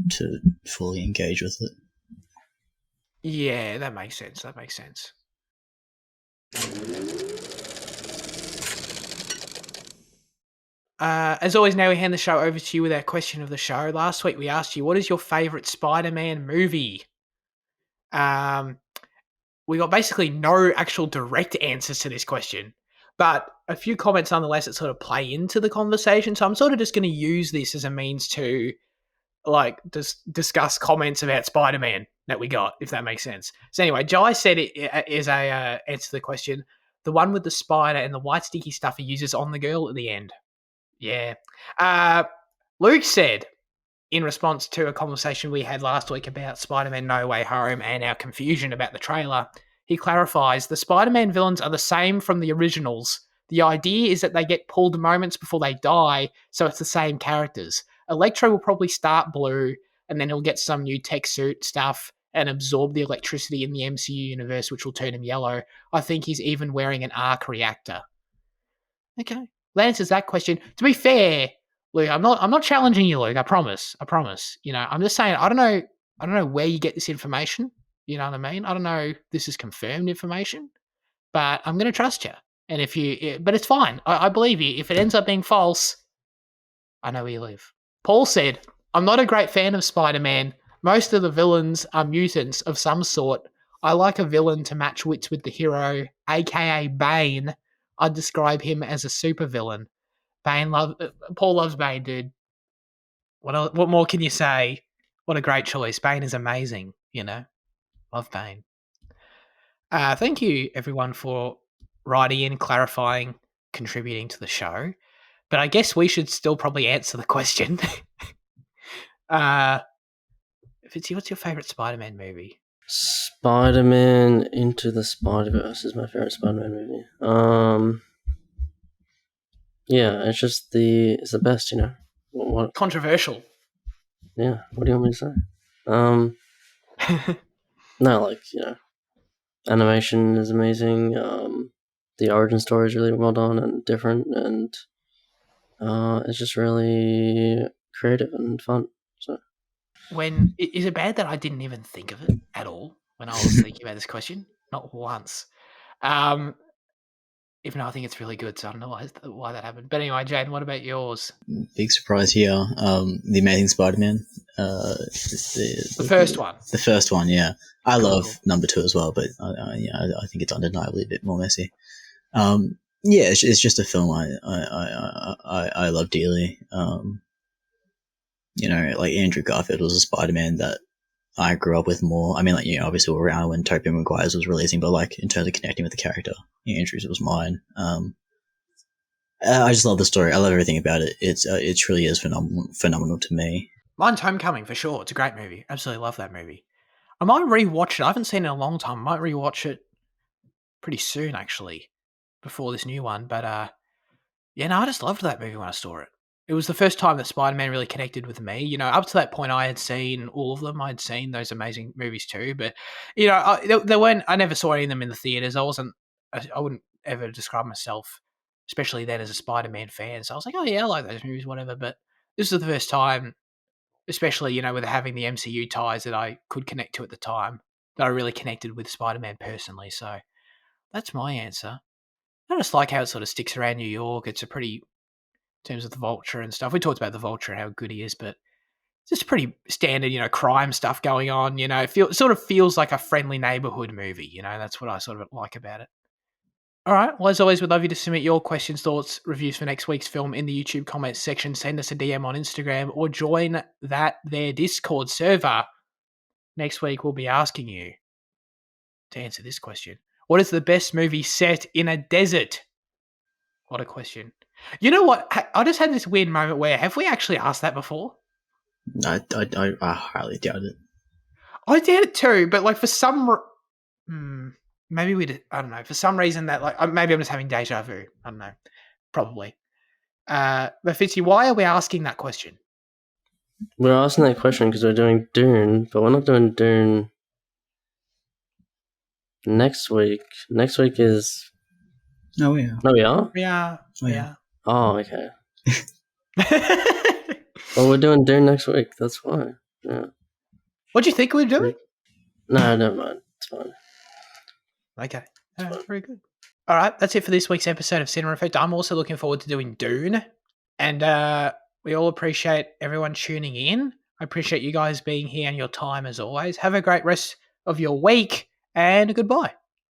to fully engage with it. Yeah, that makes sense. As always, now we hand the show over to you with our question of the show. Last week we asked you, what is your favourite Spider-Man movie? We got basically no actual direct answers to this question, but a few comments nonetheless that sort of play into the conversation. So I'm sort of just going to use this as a means to like discuss comments about Spider-Man that we got, if that makes sense. So anyway, Jai said it is a answer to the question, the one with the spider and the white sticky stuff he uses on the girl at the end. Yeah. Luke said, in response to a conversation we had last week about Spider-Man No Way Home and our confusion about the trailer, he clarifies the Spider-Man villains are the same from the originals. The idea is that they get pulled moments before they die, so it's the same characters. Electro will probably start blue, and then he'll get some new tech suit stuff and absorb the electricity in the MCU universe, which will turn him yellow. I think he's even wearing an arc reactor. Okay, that answers that question. To be fair, Luke, I'm not challenging you, Luke. I promise. I'm just saying I don't know where you get this information. You know what I mean? I don't know if this is confirmed information, but I'm going to trust you. And but it's fine. I believe you. If it ends up being false, I know where you live. Paul said, I'm not a great fan of Spider-Man. Most of the villains are mutants of some sort. I like a villain to match wits with the hero, aka Bane. I'd describe him as a supervillain. Paul loves Bane, dude. What more can you say? What a great choice. Bane is amazing, Love Bane. Thank you, everyone, for writing in, clarifying, contributing to the show. But I guess we should still probably answer the question. Fitzy, what's your favourite Spider-Man movie? Spider-Man Into the Spider-Verse is my favourite Spider-Man movie. Yeah, it's the best, What? Controversial. Yeah, what do you want me to say? No, animation is amazing. The origin story is really well done and different, and it's just really creative and fun. So, Is it bad that I didn't even think of it at all when I was thinking about this question? Not once. even though I think it's really good, so I don't know why that happened. But anyway, Jaden, what about yours? Big surprise here. The Amazing Spider-Man. The first one. The first one, yeah. I love Cool. number 2 as well, but I think it's undeniably a bit more messy. Yeah, it's just a film I love dearly. Like Andrew Garfield was a Spider-Man that I grew up with more. I mean, like, obviously we were around when Tobey Maguire was releasing, but like in terms of connecting with the character, Andrew's was mine. I just love the story. I love everything about it. It truly is phenomenal to me. Mine's Homecoming for sure. It's a great movie. Absolutely love that movie. I might rewatch it. I haven't seen it in a long time. I might rewatch it pretty soon, actually, before this new one. But I just loved that movie when I saw it. It was the first time that Spider-Man really connected with me. Up to that point, I had seen all of them. I had seen those amazing movies too. But there weren't. I never saw any of them in the theaters. I wouldn't ever describe myself, especially then, as a Spider-Man fan. So I was like, oh yeah, I like those movies, whatever. But this was the first time, especially with having the MCU ties that I could connect to at the time, that I really connected with Spider-Man personally. So that's my answer. I just like how it sort of sticks around New York. It's a pretty, in terms of the Vulture and stuff. We talked about the Vulture and how good he is, but it's just pretty standard, crime stuff going on. It sort of feels like a friendly neighborhood movie. That's what I sort of like about it. All right. Well, as always, we'd love you to submit your questions, thoughts, reviews for next week's film in the YouTube comments section. Send us a DM on Instagram or join their Discord server. Next week, we'll be asking you to answer this question. What is the best movie set in a desert? What a question. You know what? I just had this weird moment where, have we actually asked that before? I highly doubt it. I doubt it too, but like for some... maybe we did. I don't know. For some reason that maybe I'm just having deja vu. I don't know. Probably. But Fitzy, why are we asking that question? We're asking that question because we're doing Dune, but we're not doing Dune next week. Next week is... Oh, yeah. No, we are? Yeah. Oh, yeah. Oh, okay. Well, we're doing Dune next week. That's why. Yeah. What do you think we're doing? No, never mind. It's fine. Okay. Very good. All right. That's it for this week's episode of Cinema Effect. I'm also looking forward to doing Dune. And we all appreciate everyone tuning in. I appreciate you guys being here and your time as always. Have a great rest of your week and goodbye.